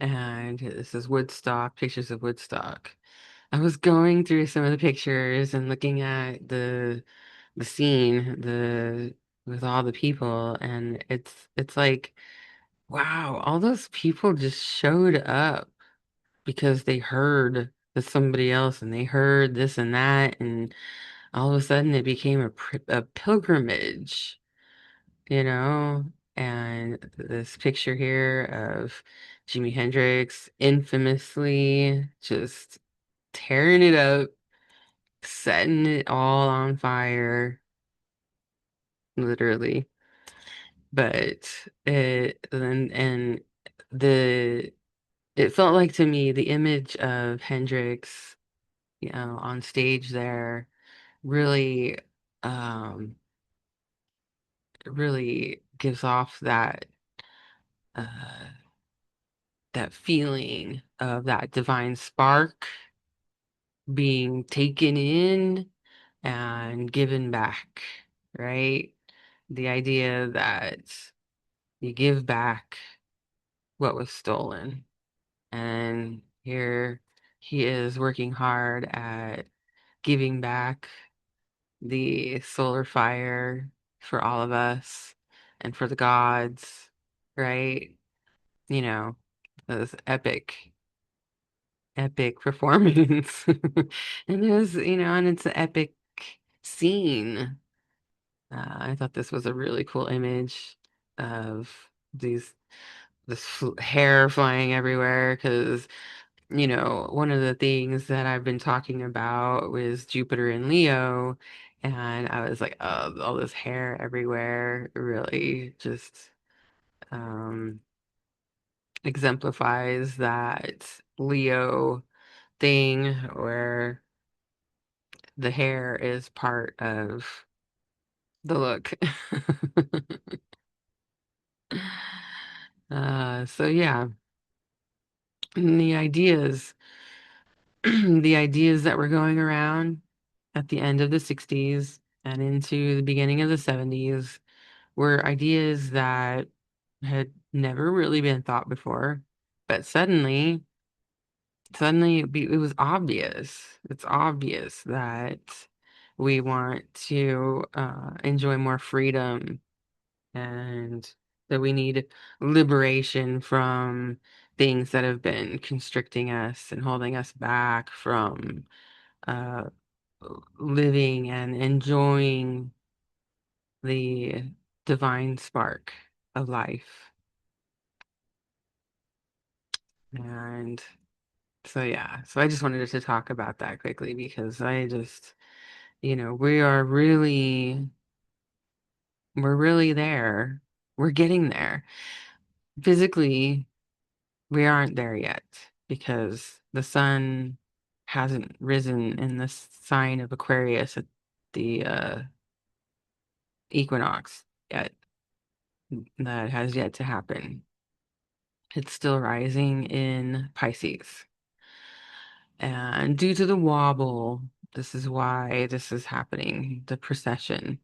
And this is Woodstock, pictures of Woodstock. I was going through some of the pictures and looking at the scene, the with all the people, and it's like, wow, all those people just showed up because they heard that somebody else and they heard this and that, and all of a sudden it became a pilgrimage, you know? And this picture here of Jimi Hendrix infamously just tearing it up, setting it all on fire, literally. But and the it felt like to me the image of Hendrix, on stage there really um really gives off uh, that feeling of that divine spark being taken in and given back, right? The idea that you give back what was stolen. And here he is working hard at giving back the solar fire for all of us and for the gods, right? You know, this epic performance. And it was, and it's an epic scene. I thought this was a really cool image of these hair flying everywhere because one of the things that I've been talking about was Jupiter and Leo, and I was like, oh, all this hair everywhere really just um exemplifies that Leo thing where the hair is part of the look. So yeah, and the ideas, the ideas that were going around at the end of the 60s and into the beginning of the 70s were ideas that had never really been thought before, but suddenly it was obvious. It's obvious that we want to enjoy more freedom and that we need liberation from things that have been constricting us and holding us back from uh, living and enjoying the divine spark of life. And so, yeah, so I just wanted to talk about that quickly because I just, we are we're really there. We're getting there. Physically, we aren't there yet because the sun hasn't risen in the sign of Aquarius at the equinox yet. That has yet to happen. It's still rising in Pisces. And due to the wobble, this is why this is happening, the precession.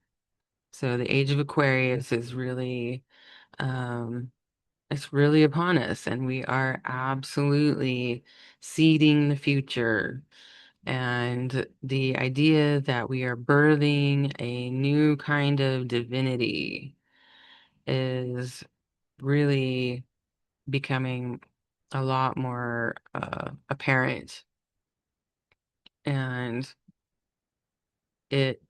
So the age of Aquarius is really um it's really upon us, and we are absolutely seeding the future. And the idea that we are birthing a new kind of divinity is really becoming a lot more apparent. And it,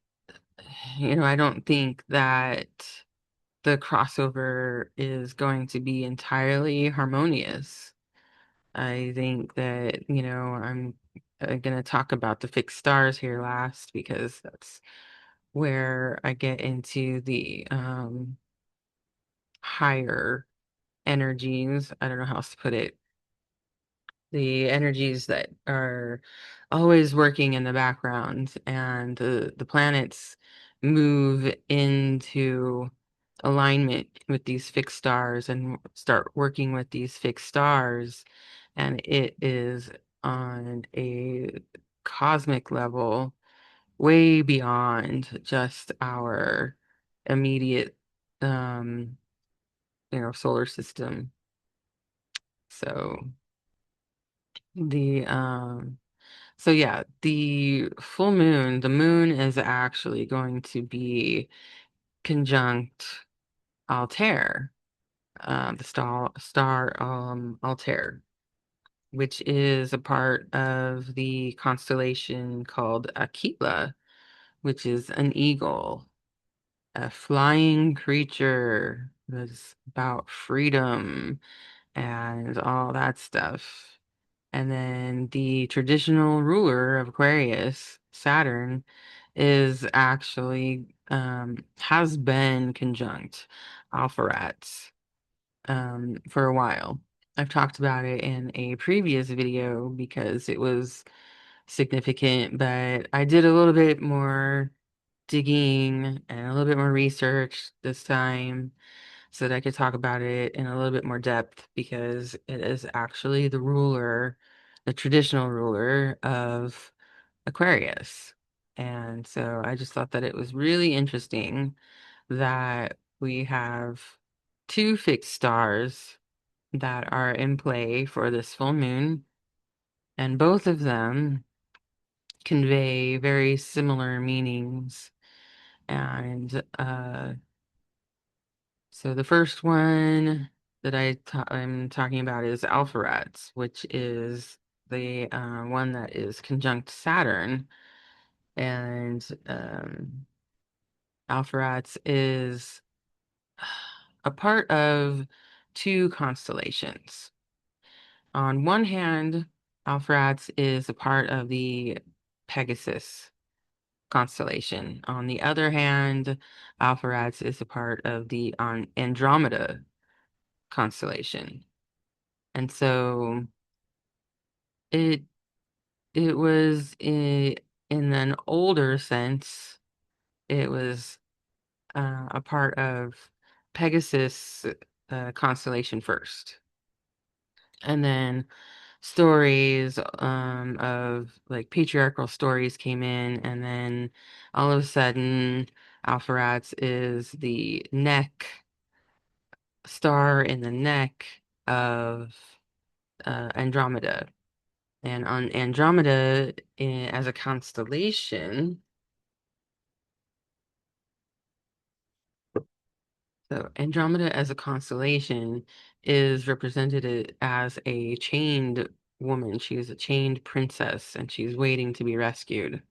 I don't think that the crossover is going to be entirely harmonious. I think that, I'm going to talk about the fixed stars here last because that's where I get into the higher energies. I don't know how else to put it. The energies that are always working in the background, and the planets move into alignment with these fixed stars and start working with these fixed stars, and it is on a cosmic level way beyond just our immediate um solar system. So the so yeah, the full moon, the moon is actually going to be conjunct Altair, the star Altair, which is a part of the constellation called Aquila, which is an eagle, a flying creature that's about freedom and all that stuff. And then the traditional ruler of Aquarius, Saturn, is actually has been conjunct Alpheratz for a while. I've talked about it in a previous video because it was significant, but I did a little bit more digging and a little bit more research this time so that I could talk about it in a little bit more depth because it is actually the ruler, the traditional ruler of Aquarius. And so I just thought that it was really interesting that we have two fixed stars that are in play for this full moon, and both of them convey very similar meanings. And so the first one that I'm talking about is Alpheratz, which is the one that is conjunct Saturn. And Alpheratz is a part of two constellations. On one hand, Alpheratz is a part of the Pegasus constellation. On the other hand, Alpheratz is a part of the Andromeda constellation. And so it it was in an older sense, it was a part of Pegasus constellation first. And then stories of like patriarchal stories came in, and then all of a sudden Alpheratz is the neck star in the neck of Andromeda. And on Andromeda as a constellation, so Andromeda as a constellation is represented as a chained woman. She is a chained princess and she's waiting to be rescued.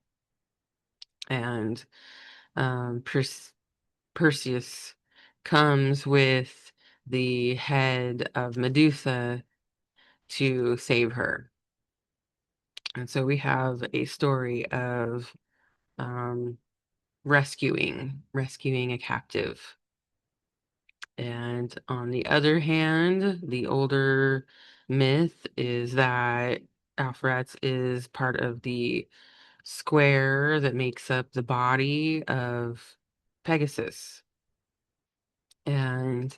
And Perseus comes with the head of Medusa to save her. And so we have a story of um, rescuing a captive. And on the other hand, the older myth is that Alpheratz is part of the square that makes up the body of Pegasus. And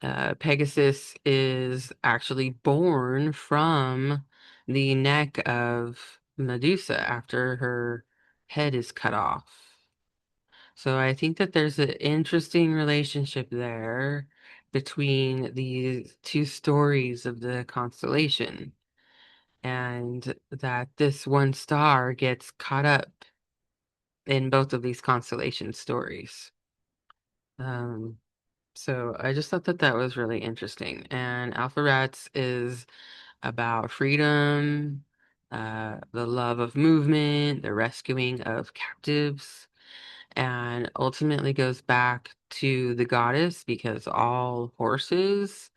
Pegasus is actually born from the neck of Medusa after her head is cut off. So I think that there's an interesting relationship there between these two stories of the constellation, and that this one star gets caught up in both of these constellation stories. Um, so I just thought that that was really interesting. And Alpha Rats is about freedom, the love of movement, the rescuing of captives, and ultimately goes back to the goddess because all horses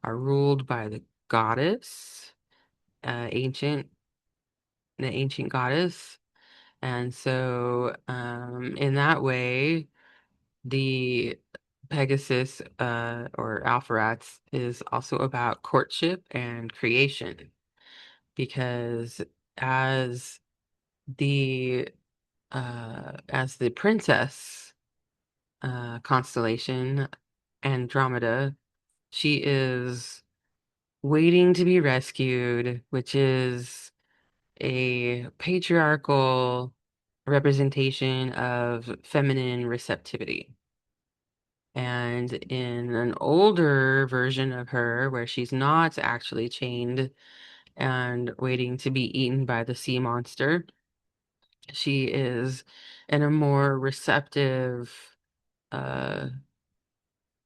are ruled by the goddess, uh, ancient, the ancient goddess. And so, in that way, the Pegasus, or Alpheratz, is also about courtship and creation because as the as the princess constellation, Andromeda, she is waiting to be rescued, which is a patriarchal representation of feminine receptivity. And in an older version of her, where she's not actually chained and waiting to be eaten by the sea monster, she is in a more receptive uh,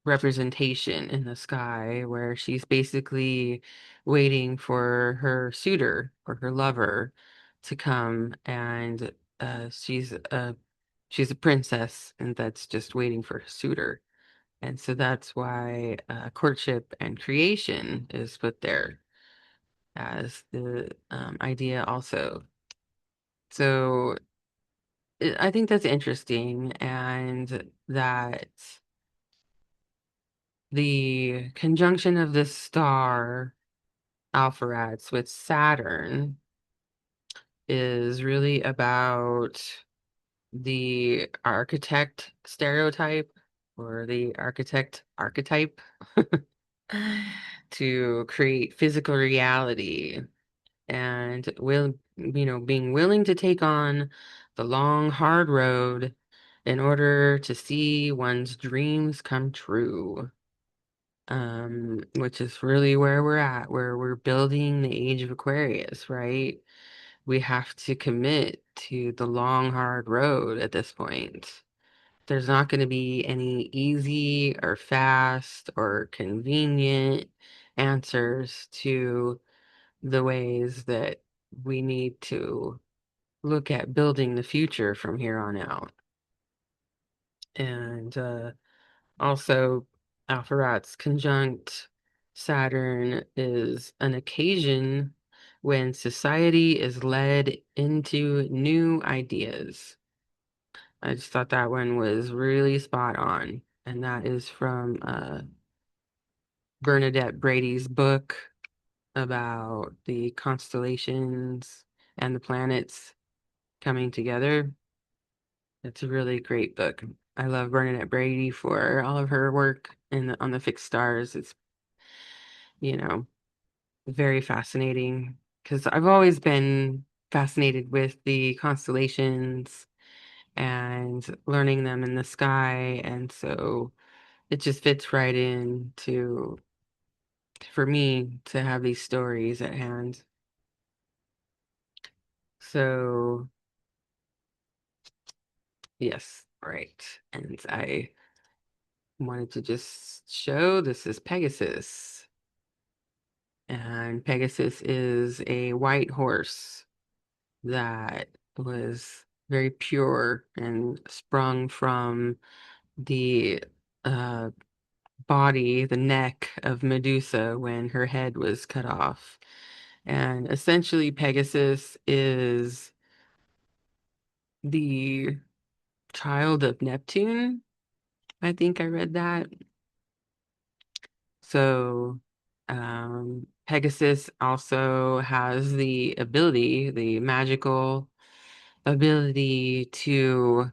representation in the sky, where she's basically waiting for her suitor or her lover to come, and she's a princess, and that's just waiting for her suitor. And so that's why courtship and creation is put there as the idea also. So I think that's interesting, and that the conjunction of this star, Alpheratz, with Saturn is really about the architect stereotype, or the architect archetype to create physical reality and being willing to take on the long, hard road in order to see one's dreams come true. Which is really where we're at, where we're building the Age of Aquarius, right? We have to commit to the long, hard road at this point. There's not going to be any easy or fast or convenient answers to the ways that we need to look at building the future from here on out. And also, Alpharat's conjunct Saturn is an occasion when society is led into new ideas. I just thought that one was really spot on. And that is from Bernadette Brady's book about the constellations and the planets coming together. It's a really great book. I love Bernadette Brady for all of her work on the fixed stars. It's, you know, very fascinating because I've always been fascinated with the constellations and learning them in the sky. And so it just fits right in to for me to have these stories at hand. So yes, right. And I wanted to just show this is Pegasus. And Pegasus is a white horse that was very pure and sprung from the uh, body, the neck of Medusa when her head was cut off. And essentially, Pegasus is the child of Neptune. I think I read that. So, Pegasus also has the magical ability to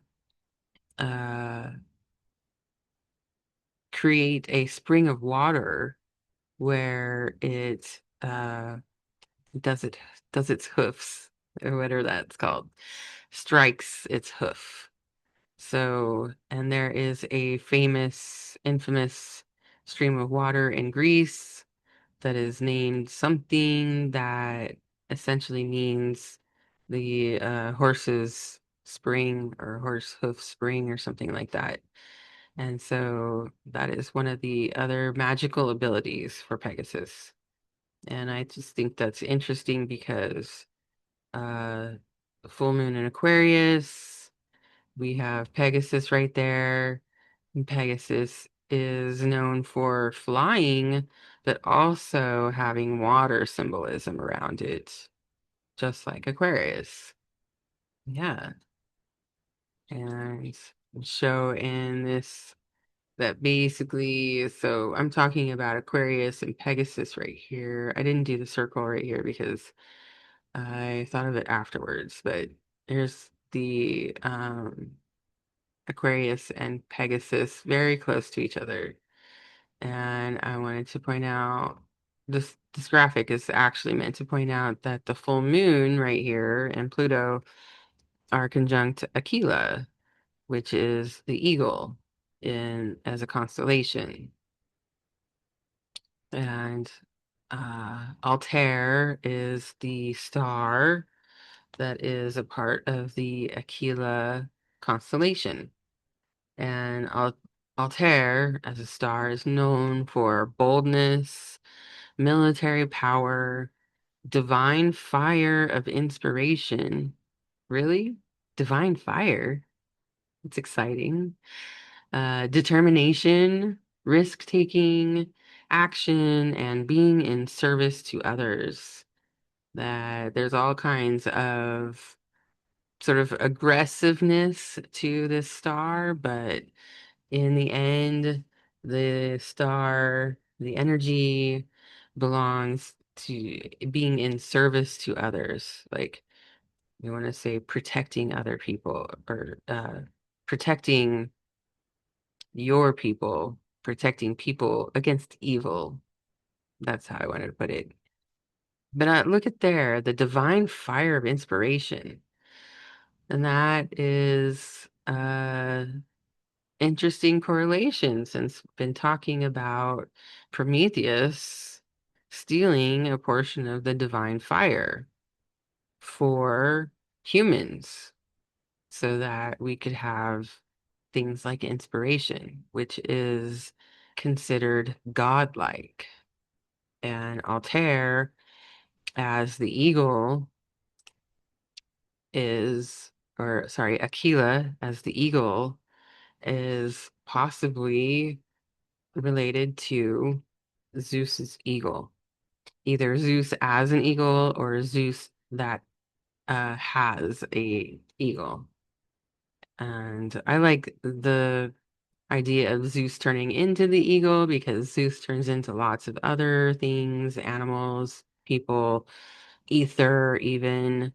uh, create a spring of water where it does it does its hoofs, or whatever that's called, strikes its hoof. So, and there is a infamous stream of water in Greece that is named something that essentially means the horse's spring or horse hoof spring or something like that. And so that is one of the other magical abilities for Pegasus. And I just think that's interesting because uh full moon in Aquarius, we have Pegasus right there. And Pegasus is known for flying, but also having water symbolism around it, just like Aquarius. Yeah. And show in this that basically, so I'm talking about Aquarius and Pegasus right here. I didn't do the circle right here because I thought of it afterwards, but here's the Aquarius and Pegasus very close to each other. And I wanted to point out this graphic is actually meant to point out that the full moon right here and Pluto are conjunct Aquila, which is the eagle in as a constellation. And Altair is the star that is a part of the Aquila constellation. And Altair, as a star, is known for boldness, military power, divine fire of inspiration. Really? Divine fire? It's exciting. Determination, risk-taking, action, and being in service to others. That there's all kinds of sort of aggressiveness to this star, but in the end, the star, the energy belongs to being in service to others. Like you want to say protecting other people or protecting your people, protecting people against evil. That's how I wanted to put it. But look at there, the divine fire of inspiration. And that is interesting correlation since been talking about Prometheus stealing a portion of the divine fire for humans so that we could have things like inspiration, which is considered godlike. And Altair, as the eagle, is, or sorry, Aquila, as the eagle, is possibly related to Zeus's eagle. Either Zeus as an eagle or Zeus that has a eagle. And I like the idea of Zeus turning into the eagle because Zeus turns into lots of other things, animals, people, ether, even.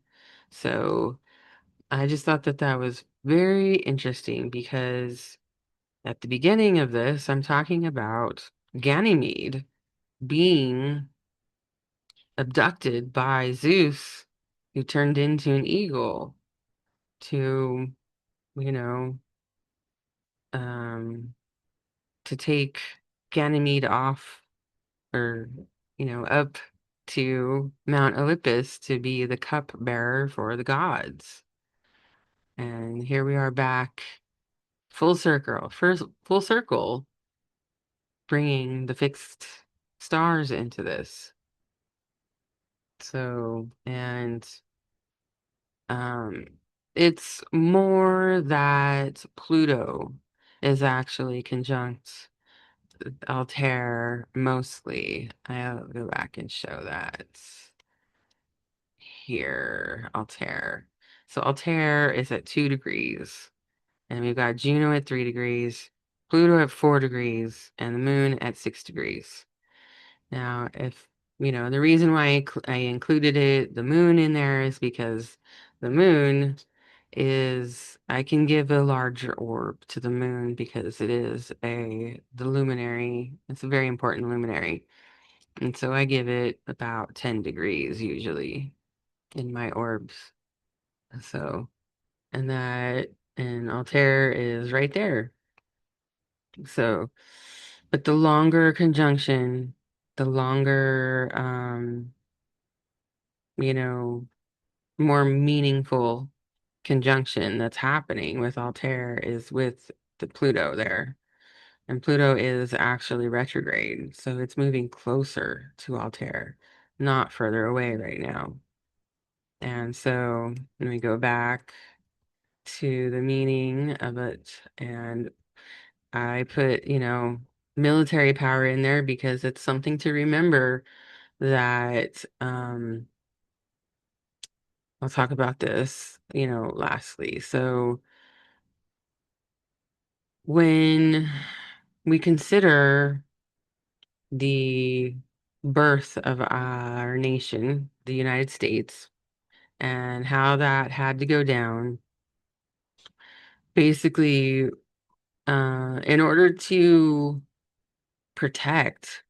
So I just thought that that was very interesting because at the beginning of this, I'm talking about Ganymede being abducted by Zeus, who turned into an eagle to, you know, um, to take Ganymede off or, up to Mount Olympus to be the cup bearer for the gods. And here we are back, full circle, first full circle, bringing the fixed stars into this. So, and um, it's more that Pluto is actually conjunct Altair mostly. I'll go back and show that here. Altair. So Altair is at 2 degrees, and we've got Juno at 3 degrees, Pluto at 4 degrees, and the moon at 6 degrees. Now, if the reason why I included the moon in there is because the moon is, I can give a larger orb to the moon because it is the luminary. It's a very important luminary. And so I give it about 10 degrees usually in my orbs. So, and Altair is right there. So, but the longer conjunction, the longer, you know, more meaningful conjunction that's happening with Altair is with the Pluto there. And Pluto is actually retrograde, so it's moving closer to Altair, not further away right now. And so when we go back to the meaning of it, and I put, military power in there because it's something to remember that I'll talk about this, lastly. So when we consider the birth of our nation, the United States, and how that had to go down, basically, in order to protect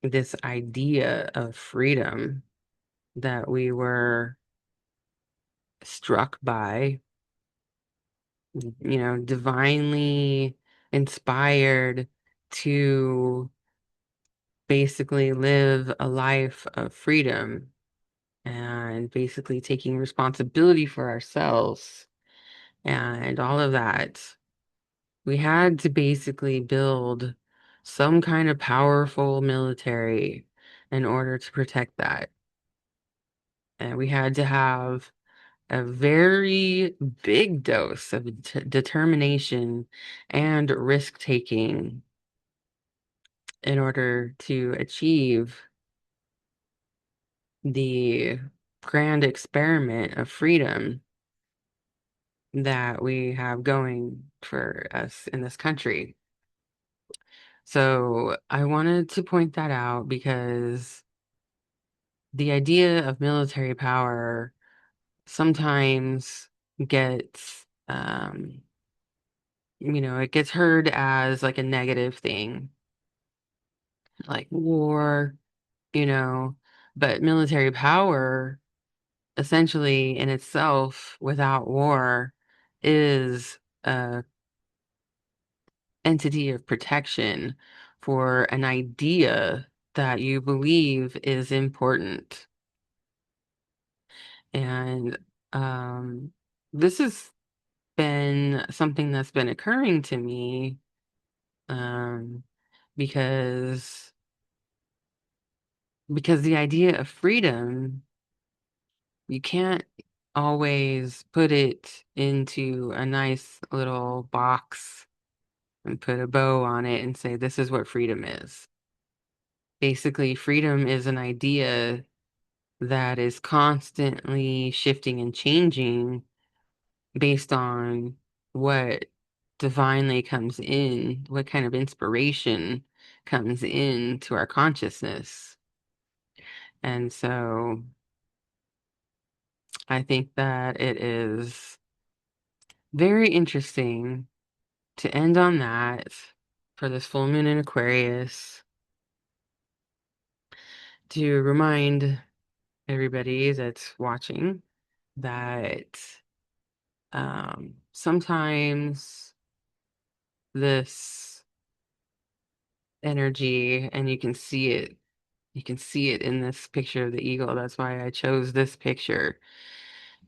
this idea of freedom that we were struck by, divinely inspired to basically live a life of freedom and basically taking responsibility for ourselves and all of that. We had to basically build some kind of powerful military in order to protect that. And we had to have a very big dose of determination and risk taking in order to achieve the grand experiment of freedom that we have going for us in this country. So I wanted to point that out because the idea of military power sometimes gets it gets heard as like a negative thing, like war, you know, but military power essentially in itself without war is a entity of protection for an idea that you believe is important. And um, this has been something that's been occurring to me um, because the idea of freedom, you can't always put it into a nice little box and put a bow on it and say, this is what freedom is. Basically, freedom is an idea that is constantly shifting and changing based on what divinely comes in, what kind of inspiration comes into our consciousness. And so I think that it is very interesting to end on that for this full moon in Aquarius to remind everybody that's watching that sometimes this energy, and you can see it in this picture of the eagle. That's why I chose this picture.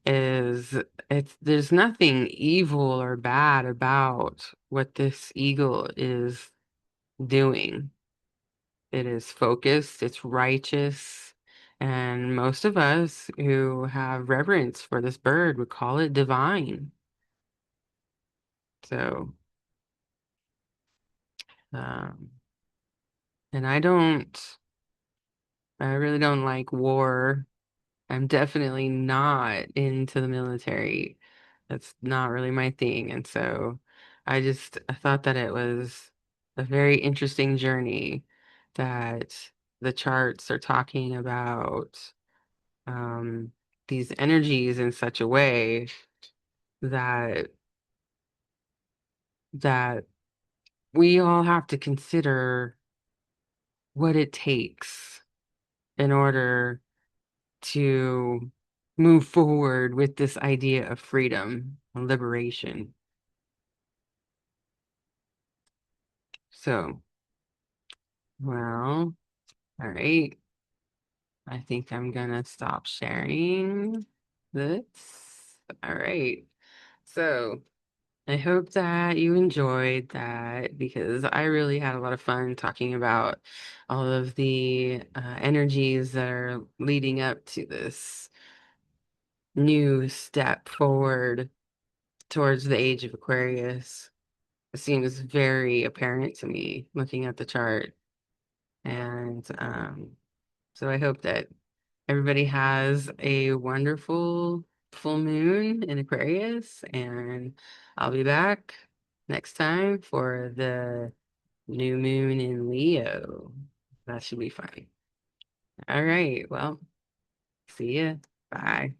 Is it's There's nothing evil or bad about what this eagle is doing. It is focused, it's righteous, and most of us who have reverence for this bird would call it divine. So, um, and I really don't like war. I'm definitely not into the military. That's not really my thing. And so I thought that it was a very interesting journey that the charts are talking about um, these energies in such a way that that we all have to consider what it takes in order to move forward with this idea of freedom and liberation. So, well, all right. I think I'm gonna stop sharing this. All right. So, I hope that you enjoyed that because I really had a lot of fun talking about all of the energies that are leading up to this new step forward towards the age of Aquarius. It seems very apparent to me looking at the chart. And so I hope that everybody has a wonderful full moon in Aquarius. And I'll be back next time for the new moon in Leo. That should be fun. All right. Well, see ya. Bye.